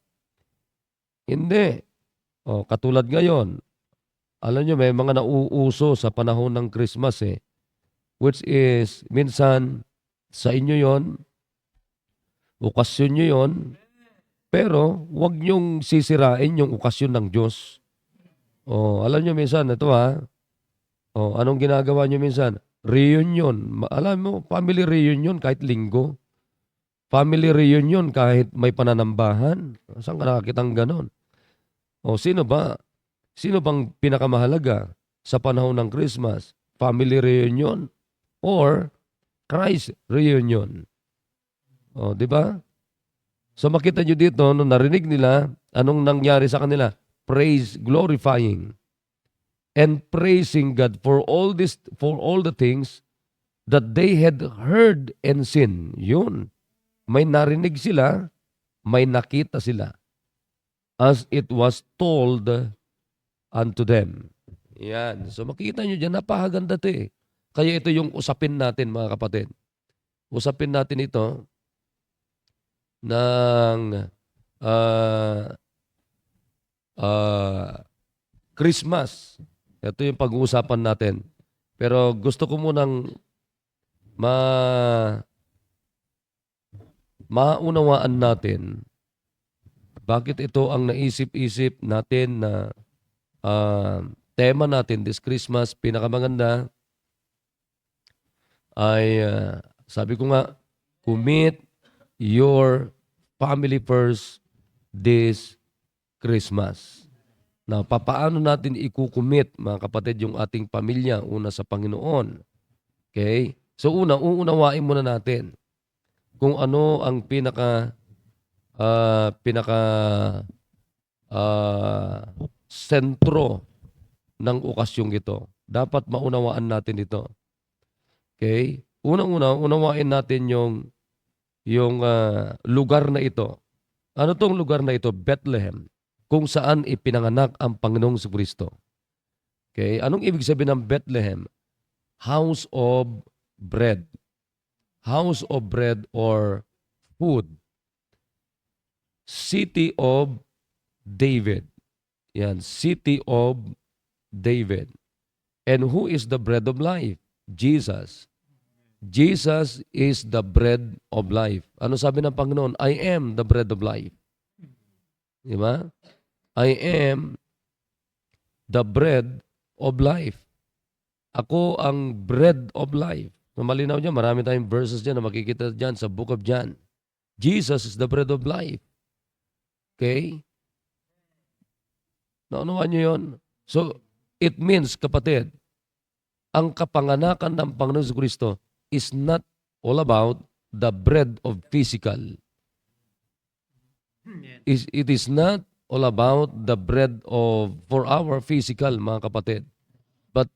Hindi. O, katulad ngayon, alam nyo, may mga nauuso sa panahon ng Christmas which is, minsan, sa inyo yon, okasyon nyo yon, pero huwag nyong sisirain yung okasyon ng Diyos. O, alam nyo minsan, ito o, anong ginagawa nyo minsan? Reunion. Alam mo, family reunion kahit linggo. Family reunion kahit may pananambahan. Saan ka nakakitang ganon? O, sino bang pinakamahalaga sa panahon ng Christmas? Family reunion or Christ reunion? O, di ba? So makita nyo dito, nung narinig nila, anong nangyari sa kanila? Praise, glorifying, and praising God for all the things that they had heard and seen. Yun. May narinig sila, may nakita sila. As it was told unto them. Yan. So makita nyo dyan, napakaganda ito Kaya ito yung usapin natin, mga kapatid. Usapin natin ito ng Christmas. Ito yung pag-uusapan natin. Pero gusto ko munang maunawaan natin bakit ito ang naisip-isip natin na tema natin this Christmas. Pinakamaganda ay sabi ko nga, commit your family first this Christmas. Na papaano natin ikukumit, mga kapatid, yung ating pamilya una sa Panginoon. Okay? So uunawain muna natin kung ano ang pinaka sentro ng okasyong ito. Dapat maunawaan natin ito. Okay? Unang-una, unawain natin yung lugar na ito. Ano tong lugar na ito? Bethlehem. Kung saan ipinanganak ang Panginoong Kristo. Okay? Anong ibig sabihin ng Bethlehem? House of bread. House of bread or food. City of David. Yan, City of David. And who is the bread of life? Jesus. Jesus is the bread of life. Ano sabi ng Panginoon? I am the bread of life. Di ba? I am the bread of life. Ako ang bread of life. So, malinaw dyan, marami tayong verses dyan na makikita dyan sa book of John. Jesus is the bread of life. Okay? Naunawaan nyo yun? So, it means, kapatid, ang kapanganakan ng Panginoon Kristo is not all about the bread of physical. It is not all about the bread for our physical, mga kapatid. But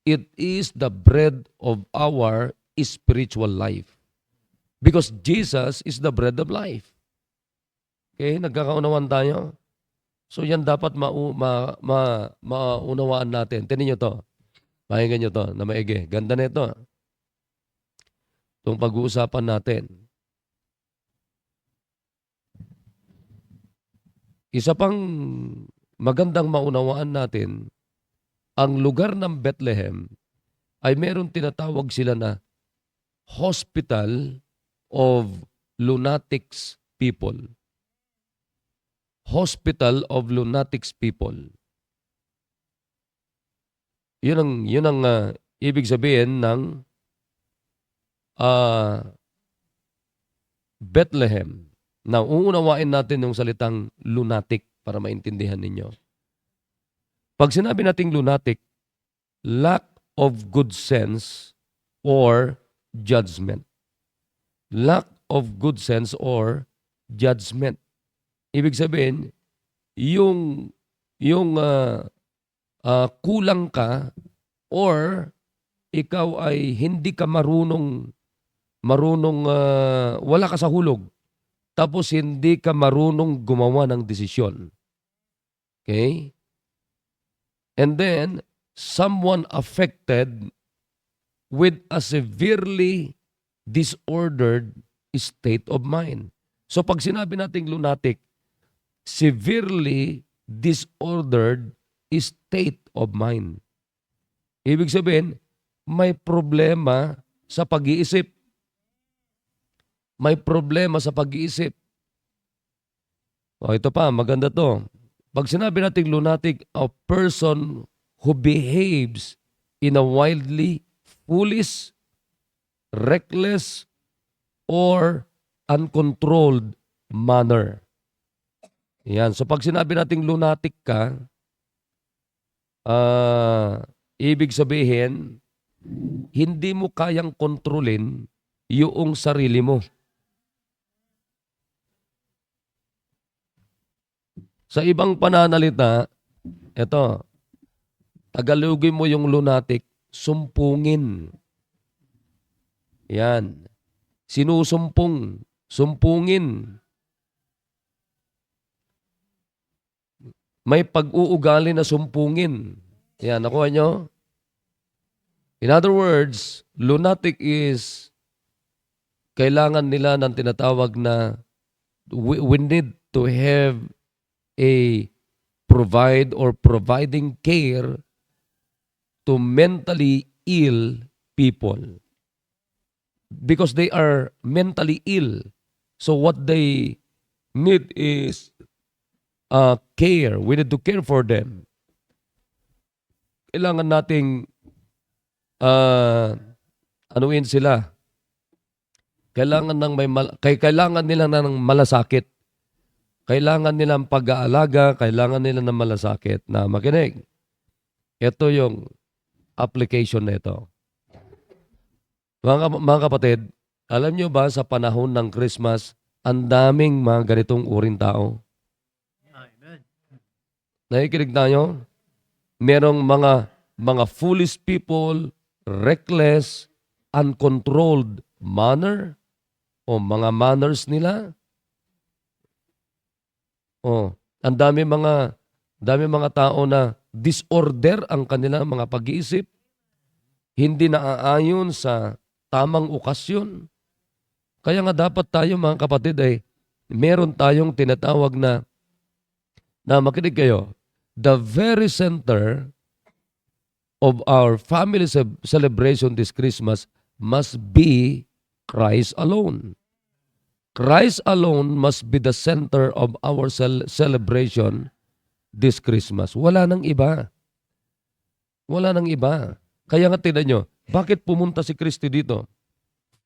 it is the bread of our spiritual life. Because Jesus is the bread of life. Okay, nagkakaunawan tayo. So yan dapat maunawaan natin. Tingnan nyo to. Pakinggan nyo to na maigi. Ganda na ito. Itong pag-uusapan natin. Isa pang magandang maunawaan natin, ang lugar ng Bethlehem ay meron tinatawag sila na Hospital of Lunatics People. Hospital of Lunatics People. Yun ang ibig sabihin ng ah, Bethlehem. Now, uunawain natin yung salitang lunatic para maintindihan ninyo. Pag sinabi nating lunatic, lack of good sense or judgment. Lack of good sense or judgment. Ibig sabihin, yung kulang ka or ikaw ay hindi ka marunong wala ka sa hulog. Tapos hindi ka marunong gumawa ng desisyon. Okay? And then, someone affected with a severely disordered state of mind. So pag sinabi nating lunatic, severely disordered state of mind. Ibig sabihin, may problema sa pag-iisip. May problema sa pag-iisip. O ito pa, maganda to. Pag sinabi nating lunatic, a person who behaves in a wildly foolish, reckless, or uncontrolled manner. Yan. So pag sinabi nating lunatic ka, ibig sabihin, hindi mo kayang kontrolin yung sarili mo. Sa ibang pananalita, eto, tagalogin mo yung lunatic, sumpungin. Yan. Sinusumpong. Sumpungin. May pag-uugali na sumpungin. Yan, nakuha nyo? In other words, lunatic is kailangan nila ng tinatawag na we need to have providing care to mentally ill people because they are mentally ill. So what they need is care. We need to care for them. Kailangan nating anuin sila. Kailangan nila ng malasakit. Kailangan nilang pag-aalaga, kailangan nila ng malasakit na makinig. Ito yung application nito. Mga kapatid, alam nyo ba sa panahon ng Christmas, ang daming mga ganitong uring tao? Amen. Nakikinig tayo? Merong mga foolish people, reckless, uncontrolled manner o mga manners nila. Ang dami mga tao na disorder ang kanilang mga pag-iisip. Hindi naaayon sa tamang okasyon. Kaya nga dapat tayo mga kapatid ay meron tayong tinatawag na makinig kayo, the very center of our family celebration this Christmas must be Christ alone. Christ alone must be the center of our celebration this Christmas. Wala nang iba. Wala nang iba. Kaya nga tingnan nyo, bakit pumunta si Kristo dito?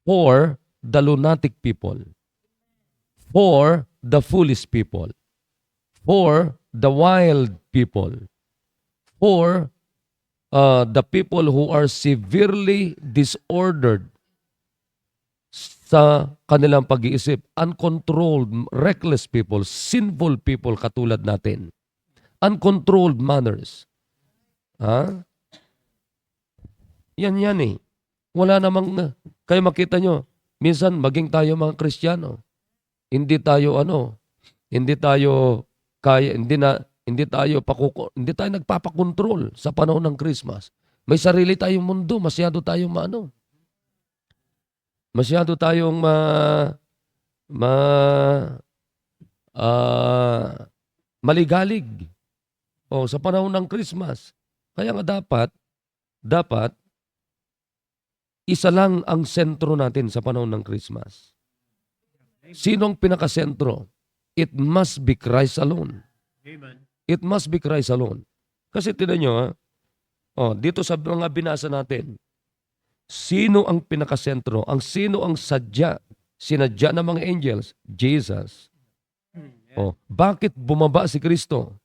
For the lunatic people. For the foolish people. For the wild people. For the people who are severely disordered sa kanilang pag-iisip. Uncontrolled, reckless people, sinful people katulad natin. Uncontrolled manners. Yan eh. Wala namang, kaya makita nyo, minsan maging tayo mga Kristiyano. Hindi tayo hindi tayo nagpapakontrol sa panahon ng Christmas. May sarili tayong mundo, masyado tayong masyado tayong maligalig sa panahon ng Christmas. Kaya nga dapat isa lang ang sentro natin sa panahon ng Christmas. Sinong pinakasentro? It must be Christ alone. Amen. It must be Christ alone. Kasi tinan nyo, dito sa mga binasa natin, Sino ang pinakasentro? Sino ang sinadya ng mga angels? Jesus. Bakit bumaba si Kristo?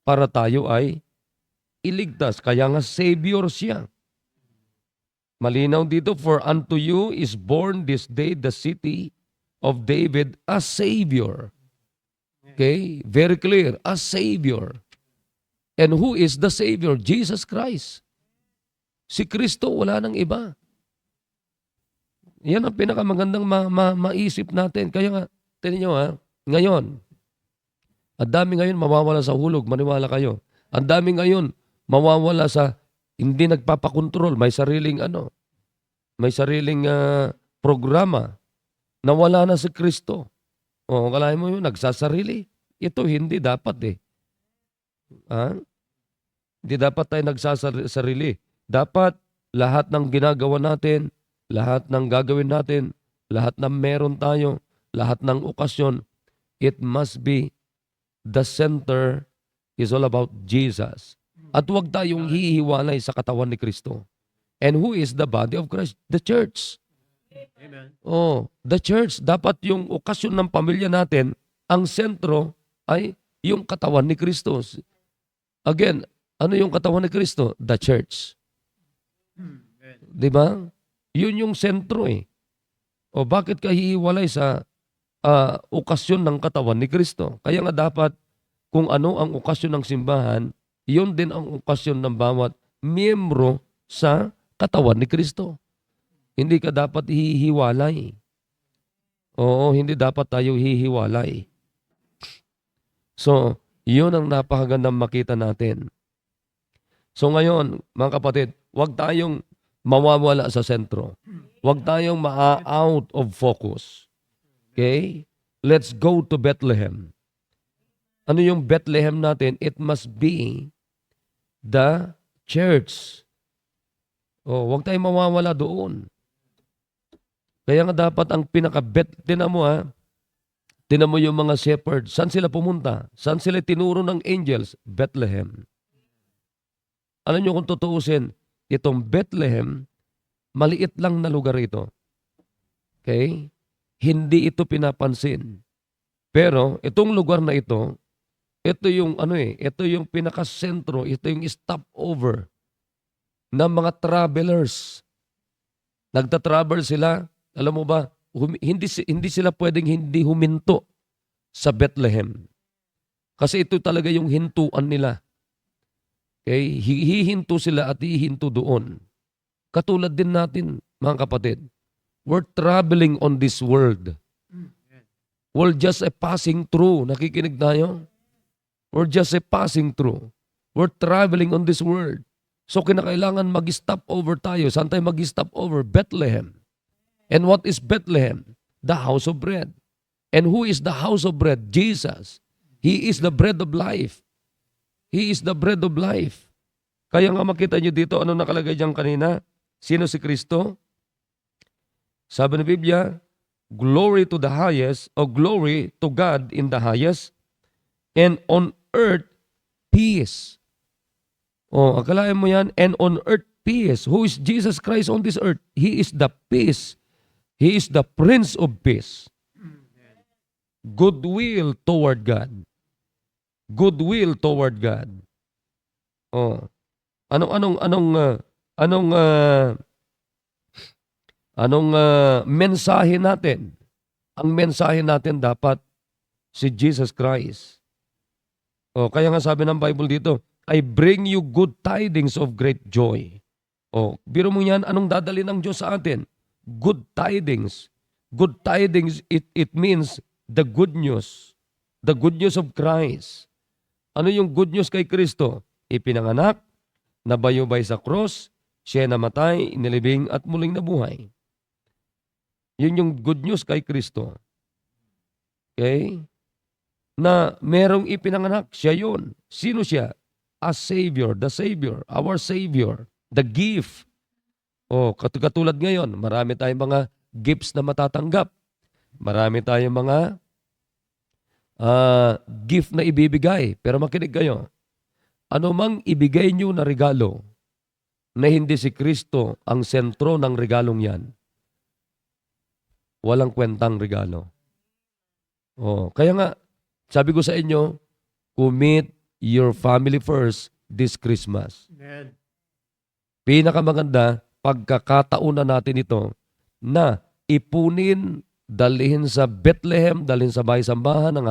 Para tayo ay iligtas. Kaya nga Savior siya. Malinaw dito, for unto you is born this day the city of David a Savior. Okay? Very clear. A Savior. And who is the Savior? Jesus Christ. Si Kristo, wala nang iba. Yan ang pinakamagandang maisip natin. Kaya nga, tinan nyo ngayon, ang dami ngayon mawawala sa hulog, maniwala kayo. Ang dami ngayon mawawala sa hindi nagpapakontrol, may sariling programa na wala na si Kristo. Kalahin mo yun, nagsasarili. Ito hindi dapat Hindi dapat tayo nagsasarili. Dapat lahat ng ginagawa natin, lahat ng gagawin natin, lahat ng meron tayo, lahat ng okasyon, it must be the center is all about Jesus. At huwag tayong hihiwalay sa katawan ni Kristo. And who is the body of Christ? The church. Amen. The church. Dapat yung okasyon ng pamilya natin, ang sentro ay yung katawan ni Kristo. Again, ano yung katawan ni Kristo? The church. Diba? Yun yung sentro bakit ka hihiwalay sa okasyon ng katawan ni Kristo? Kaya nga dapat kung ano ang okasyon ng simbahan, yun din ang okasyon ng bawat miyembro sa katawan ni Kristo. Hindi ka dapat hihiwalay. Hindi dapat tayo hihiwalay. So, yun ang napakagandang makita natin. So ngayon, mga kapatid, huwag tayong mawawala sa sentro. Huwag tayong ma-out of focus. Okay? Let's go to Bethlehem. Ano yung Bethlehem natin? It must be the church. Huwag tayong mawawala doon. Kaya nga dapat ang tinan mo yung mga shepherds. Saan sila pumunta? Saan sila tinuro ng angels? Bethlehem. Alam nyo kung tutuusin, itong Bethlehem, maliit lang na lugar ito. Okay? Hindi ito pinapansin. Pero itong lugar na ito yung ito yung pinakasentro, ito yung stopover ng mga travelers. Nagta-travel sila, alam mo ba, hindi sila pwedeng hindi huminto sa Bethlehem. Kasi ito talaga yung hintuan nila. Okay? Hihinto sila at hihinto doon. Katulad din natin, mga kapatid. We're traveling on this world. We're just a passing through. Nakikinig tayo? We're just a passing through. We're traveling on this world. So kinakailangan mag-stop over tayo. Saan tayo mag-stop over? Bethlehem. And what is Bethlehem? The house of bread. And who is the house of bread? Jesus. He is the bread of life. He is the bread of life. Kaya nga makita nyo dito, ano nakalagay diyan kanina? Sino si Kristo? Sabi ng Biblia, glory to the highest, or glory to God in the highest, and on earth, peace. Akalain mo yan, and on earth, peace. Who is Jesus Christ on this earth? He is the peace. He is the Prince of Peace. Goodwill toward God. Goodwill toward God. Anong mensahe natin? Ang mensahe natin dapat si Jesus Christ. Kaya nga sabi ng Bible dito, I bring you good tidings of great joy. Biro mo yan, anong dadali ng Diyos sa atin? Good tidings. Good tidings, it means the good news. The good news of Christ. Ano yung good news kay Kristo? Ipinanganak, nabayubay sa cross, siya namatay, inilibing at muling nabuhay. Yun yung good news kay Kristo. Okay? Na merong ipinanganak, siya yun. Sino siya? A Savior, the Savior, our Savior, the gift. Katulad ngayon, marami tayong mga gifts na matatanggap. Marami tayong mga gift na ibibigay. Pero makinig kayo, ano mang ibigay nyo na regalo, na hindi si Kristo ang sentro ng regalong yan, walang kwentang regalo. Kaya nga, sabi ko sa inyo, commit your family first this Christmas. Pinakamaganda, pagkakataon na natin ito na ipunin, dalhin sa Bethlehem, dalhin sa bahay-sambahan ng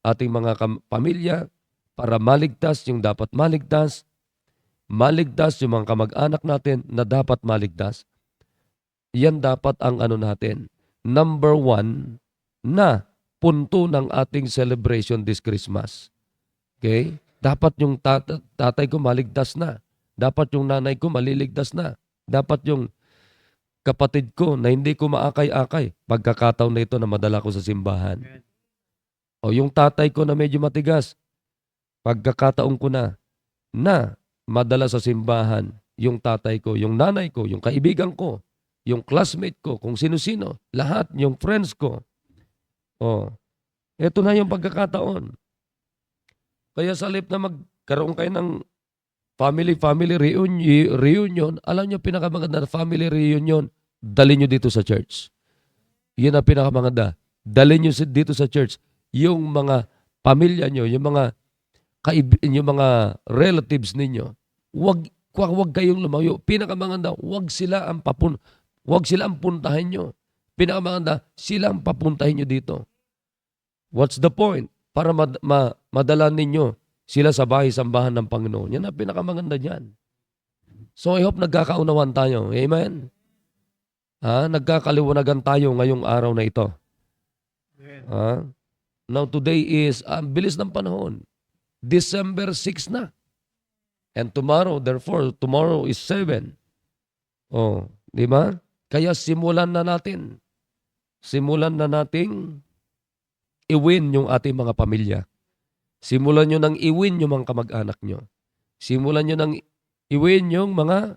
ating mga pamilya para maligtas yung dapat maligtas yung mga kamag-anak natin na dapat maligtas. Yan dapat ang natin. Number 1 na punto ng ating celebration this Christmas. Okay? Dapat yung tatay ko maligtas na. Dapat yung nanay ko maliligtas na. Dapat yung kapatid ko na hindi ko maakay-akay pagkakataon na ito na madala ko sa simbahan. O yung tatay ko na medyo matigas, pagkakataon ko na madala sa simbahan yung tatay ko, yung nanay ko, yung kaibigan ko, yung classmate ko, kung sino-sino, lahat, yung friends ko. Ito na yung pagkakataon. Kaya sa halip na magkaroon kayo ng family reunion, alam nyo pinakamaganda na family reunion, dali nyo dito sa church. Yun ang pinakamaganda. Dali nyo dito sa church yung mga pamilya nyo, yung mga relatives ninyo. Wag kayong lumayo. Pinakamaganda, wag sila ang puntahin nyo. Pinakamaganda, sila ang papuntahin nyo dito. What's the point? Para madala ninyo sila sa bahay-sambahan ng Panginoon. Yan ang pinakamaganda dyan. So I hope nagkakaunawan tayo. Amen? Nagkakaliwanagan tayo ngayong araw na ito. Now today is, bilis ng panahon. December 6 na. And tomorrow is 7. Di ba? Kaya simulan na natin. Simulan na nating i-win yung ating mga pamilya. Simulan nyo nang i-win yung mga kamag-anak nyo. Simulan nyo nang i-win yung mga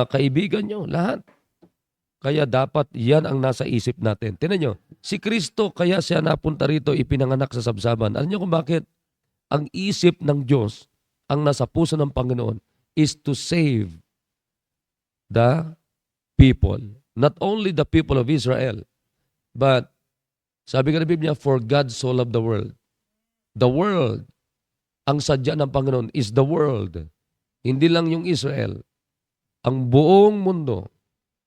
kaibigan nyo. Lahat. Kaya dapat yan ang nasa isip natin. Tingnan nyo, si Kristo kaya siya napunta rito, ipinanganak sa sabsaban. Alam nyo kung bakit? Ang isip ng Diyos, ang nasa puso ng Panginoon, is to save the people. Not only the people of Israel, but sabi nga ng Biblia, for God so loved the world. The world, ang sadya ng Panginoon is the world. Hindi lang yung Israel. Ang buong mundo.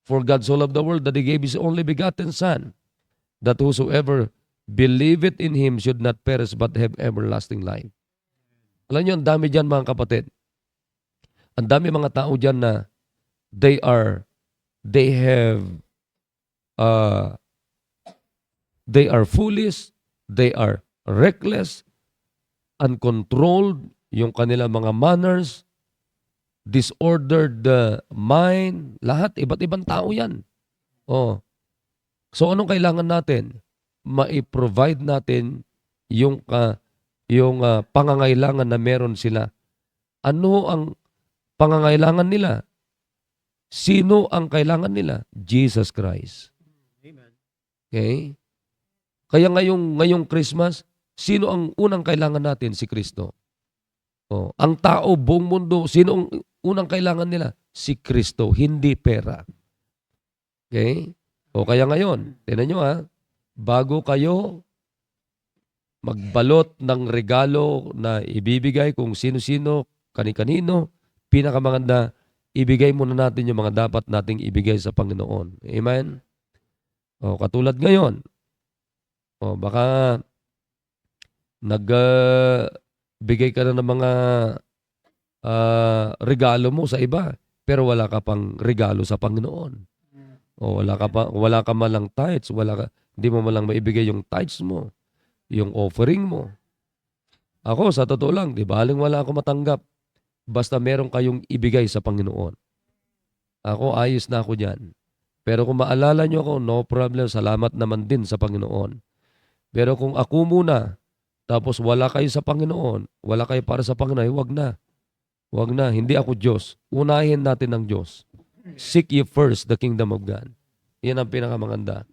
For God so loved the world that He gave His only begotten Son, that whosoever believeth in Him should not perish but have everlasting life. Alam niyo, ang dami dyan mga kapatid. Ang dami mga tao dyan na they are foolish, they are reckless, uncontrolled, yung kanila mga manners, disordered mind, lahat, iba't ibang tao yan. So anong kailangan natin? Ma-provide natin yung pangangailangan na meron sila. Ano ang pangangailangan nila? Sino ang kailangan nila? Jesus Christ. Okay? Kaya ngayong Christmas, sino ang unang kailangan natin? Si Kristo. Ang tao, buong mundo, sino ang unang kailangan nila? Si Kristo, hindi pera. Okay? Kaya ngayon, tingnan nyo bago kayo magbalot ng regalo na ibibigay kung sino-sino, kani-kanino, pinakamaganda, ibigay muna natin yung mga dapat nating ibigay sa Panginoon. Amen? Katulad ngayon, baka nagbigay ka na ng mga regalo mo sa iba, pero wala ka pang regalo sa Panginoon. Wala ka malang tithes, hindi mo malang maibigay yung tithes mo, yung offering mo. Ako, sa totoo lang, di ba, wala ako matanggap. Basta meron kayong ibigay sa Panginoon. Ako, ayos na ako dyan. Pero kung maalala nyo ako, no problem, salamat naman din sa Panginoon. Pero kung ako muna, tapos wala kayo sa Panginoon, wala kayo para sa Panginoon, wag na. Wag na, hindi ako Diyos. Unahin natin ang Diyos. Seek ye first the kingdom of God. Yan ang pinakamaganda.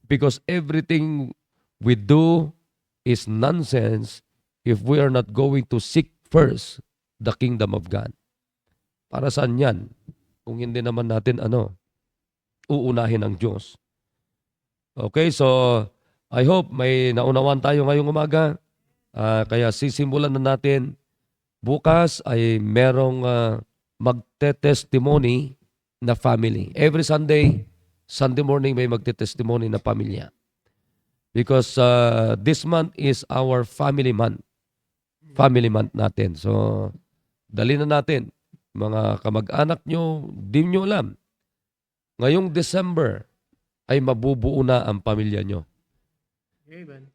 Because everything we do is nonsense if we are not going to seek first the kingdom of God. Para saan yan? Kung hindi naman natin uunahin ang Diyos. Okay, so I hope may naunawan tayo ngayong umaga. Kaya sisimulan na natin. Bukas ay merong magte-testimony na family. Every Sunday morning may magte-testimony na pamilya. Because this month is our family month. Family month natin. So, dali na natin. Mga kamag-anak nyo, di nyo alam. Ngayong December ay mabubuo na ang pamilya nyo. Amen.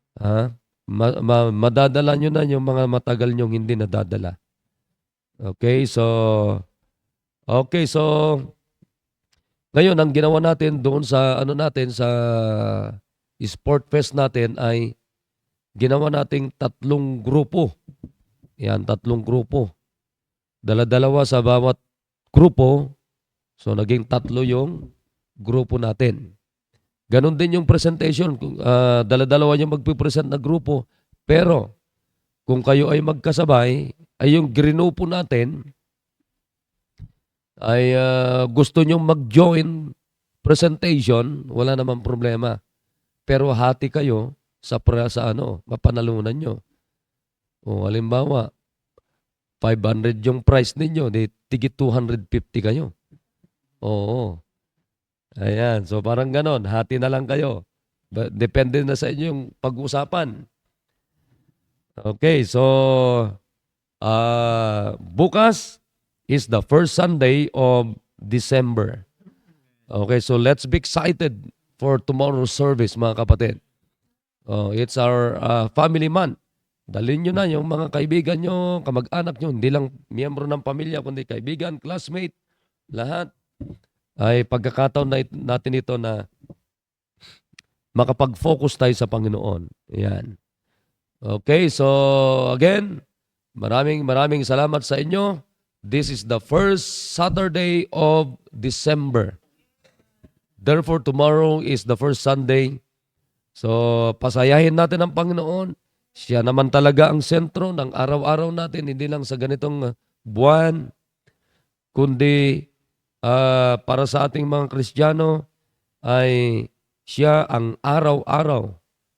Madadala nyo na yung mga matagal nyong hindi nadadala. Okay, so ngayon ang ginawa natin doon sa sa Sport Fest natin ay ginawa nating 3 grupo. Yan, 3 grupo. Dala-dalawa sa bawat grupo. So naging 3 yung grupo natin. Ganon din yung presentation. Dala-dalawa yung magpipresent na grupo. Pero, kung kayo ay magkasabay, ay yung grinupo natin, ay gusto nyong mag-join presentation, wala namang problema. Pero hati kayo sa mapanalunan nyo. O halimbawa, 500 yung price ninyo, di tigit 250 kayo. Oo. Ayan, so parang ganon, hati na lang kayo. Depende na sa inyo yung pag-usapan. Okay, so bukas is the first Sunday of December. Okay, so let's be excited for tomorrow's service, mga kapatid. It's our family month. Dalhin nyo na yung mga kaibigan nyo, kamag-anak nyo, hindi lang miyembro ng pamilya, kundi kaibigan, classmate, lahat. Ay pagkakataon natin ito na makapag-focus tayo sa Panginoon. Yan. Okay, so again, maraming salamat sa inyo. This is the first Saturday of December. Therefore, tomorrow is the first Sunday. So, pasayahin natin ang Panginoon. Siya naman talaga ang sentro ng araw-araw natin, hindi lang sa ganitong buwan, kundi para sa ating mga Kristiyano ay siya ang araw-araw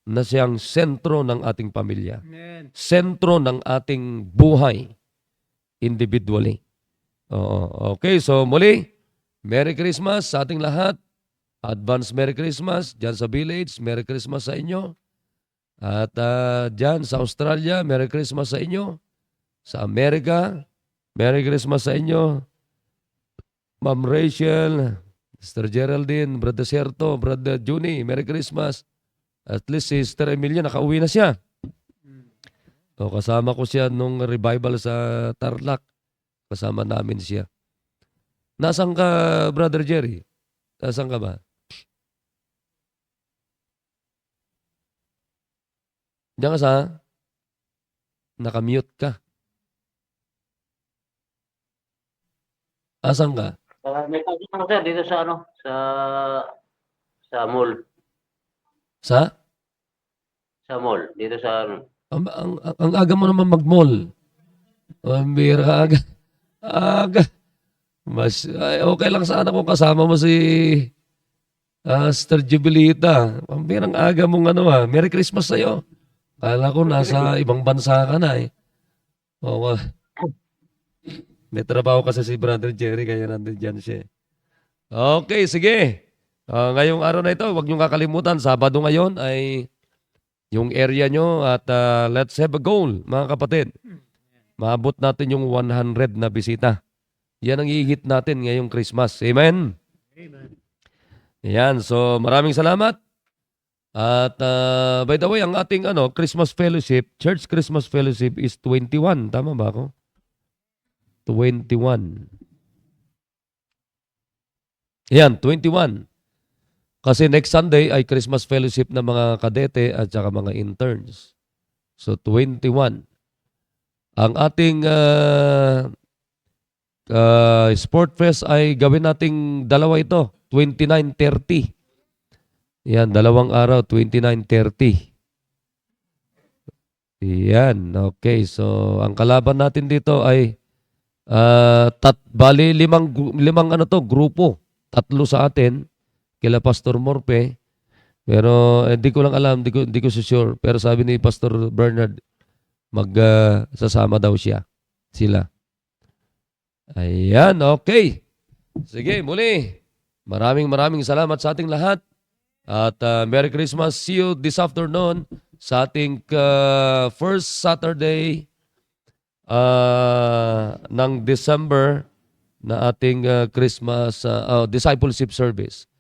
na siyang sentro ng ating pamilya. Amen. Sentro ng ating buhay individually. Okay, so muli, Merry Christmas sa ating lahat. Advance Merry Christmas dyan sa village. Merry Christmas sa inyo. At dyan sa Australia, Merry Christmas sa inyo. Sa Amerika, Merry Christmas sa inyo. Ma'am Rachel, Sister Geraldine, Brother Serto, Brother Juni, Merry Christmas. At least si Sister Emilia, nakauwi na siya. O, kasama ko siya nung revival sa Tarlac. Kasama namin siya. Nasaan ka, Brother Jerry? Nasaan ka ba? Diyan ka sa? Nakamute ka. Asan ka? May kasama sir dito sa sa mall. Sa? Sa mall. Dito sa Ang aga mo naman mag-mall. Ang bira aga. Aga. Okay lang sana kung kasama mo si Sister Jubilita. Ang birang aga mong Merry Christmas sa'yo. Kala ko nasa ibang bansa ka na eh. Oo. May trabaho kasi si Brother Jerry kaya nandun dyan siya. Okay, sige. Ngayong araw na ito, huwag niyong kakalimutan. Sabado ngayon ay yung area nyo at let's have a goal, mga kapatid. Maabot natin yung 100 na bisita. Yan ang ihit natin ngayong Christmas. Amen? Amen. Yan, so maraming salamat. At by the way, ang ating Christmas Fellowship, Church Christmas Fellowship is 21. Tama ba ako? 21. Yan, 21. Kasi next Sunday ay Christmas Fellowship ng mga kadete at saka mga interns. So, 21. Ang ating Sport Fest ay gawin nating dalawa ito. 29-30. Yan, 2 araw, 29-30. Yan, okay. So, ang kalaban natin dito ay Bali, limang ano to, grupo. 3 sa atin, kila Pastor Morpe. Pero hindi ko lang alam, hindi ko sure. Pero sabi ni Pastor Bernard, sasama daw sila. Ayan, okay. Sige, muli. Maraming salamat sa ating lahat. At Merry Christmas. See you this afternoon sa ating first Saturday ng December na ating Christmas discipleship service.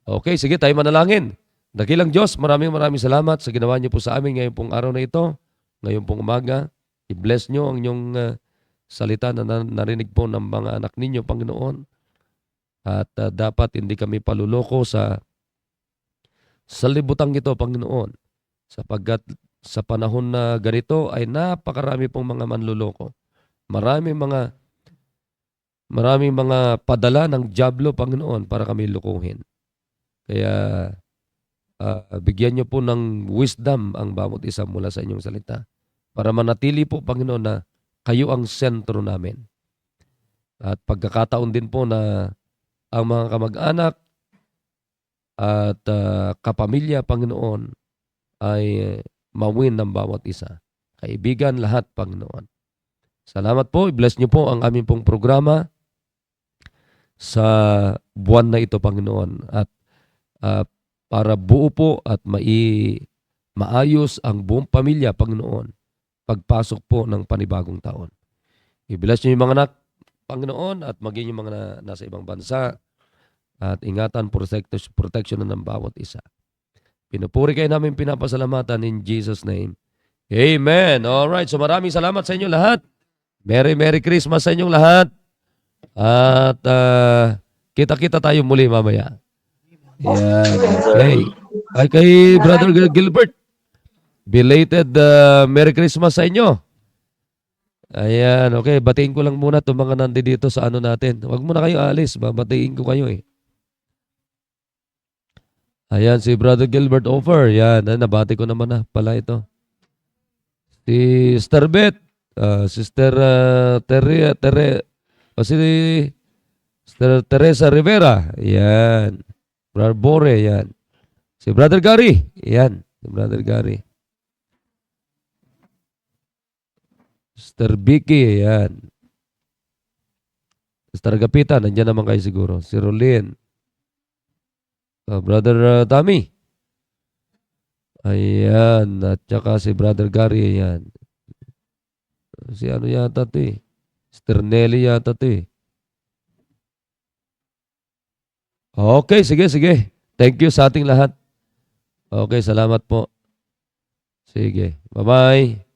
Okay, sige, tayo manalangin. Dakilang Diyos, maraming salamat sa ginawa niyo po sa amin ngayon pong araw na ito, ngayon pong umaga. I-bless niyo ang inyong salita na narinig po ng mga anak ninyo, Panginoon. At dapat hindi kami paluloko sa libutang ito, Panginoon. Sapagkat sa panahon na ganito ay napakarami pong mga manluloko. Maraming mga padala ng dyablo, Panginoon, para kami lukuhin. Kaya bigyan niyo po ng wisdom ang bawat isa mula sa inyong salita para manatili po, Panginoon, na kayo ang sentro namin. At pagkakataon din po na ang mga kamag-anak at kapamilya, Panginoon, ay mawin ng bawat isa. Kaibigan lahat, Panginoon. Salamat po. I-bless niyo po ang aming pong programa sa buwan na ito, Panginoon. At para buo po at maayos ang buong pamilya, Panginoon, pagpasok po ng panibagong taon. I-bless niyo yung mga anak, Panginoon, at maging yung mga nasa ibang bansa at ingatan, protection ng bawat isa. Pinupuri kayo namin, pinapasalamatan in Jesus' name. Amen. Alright, so maraming salamat sa inyo lahat. Merry Christmas sa inyong lahat. At kita-kita tayo muli mamaya. Yan, okay. Ay kay Brother Gilbert, belated Merry Christmas sa inyo. Ayan, okay. Batiin ko lang muna itong mga nandito sa ano natin. Huwag muna kayo alis. Babatiin ko kayo eh. Ayan, si Brother Gilbert Offer. Yan, nabati ko naman na pala ito. Si Sister Beth, Sister Sister Teresa Rivera. Yan. Brother Bore, yan. Si Brother Gary. Yan, si Brother Gary. Sister Vicky, yan. Sister Agapita, nandiyan naman kayo siguro. Si Rolyn. Brother Tommy. Ayan. At saka si Brother Gary, ayan. Si ano yata ito eh. Sister Nelly yata ito eh. Okay, sige. Thank you sa ating lahat. Okay, salamat po. Sige. Bye-bye.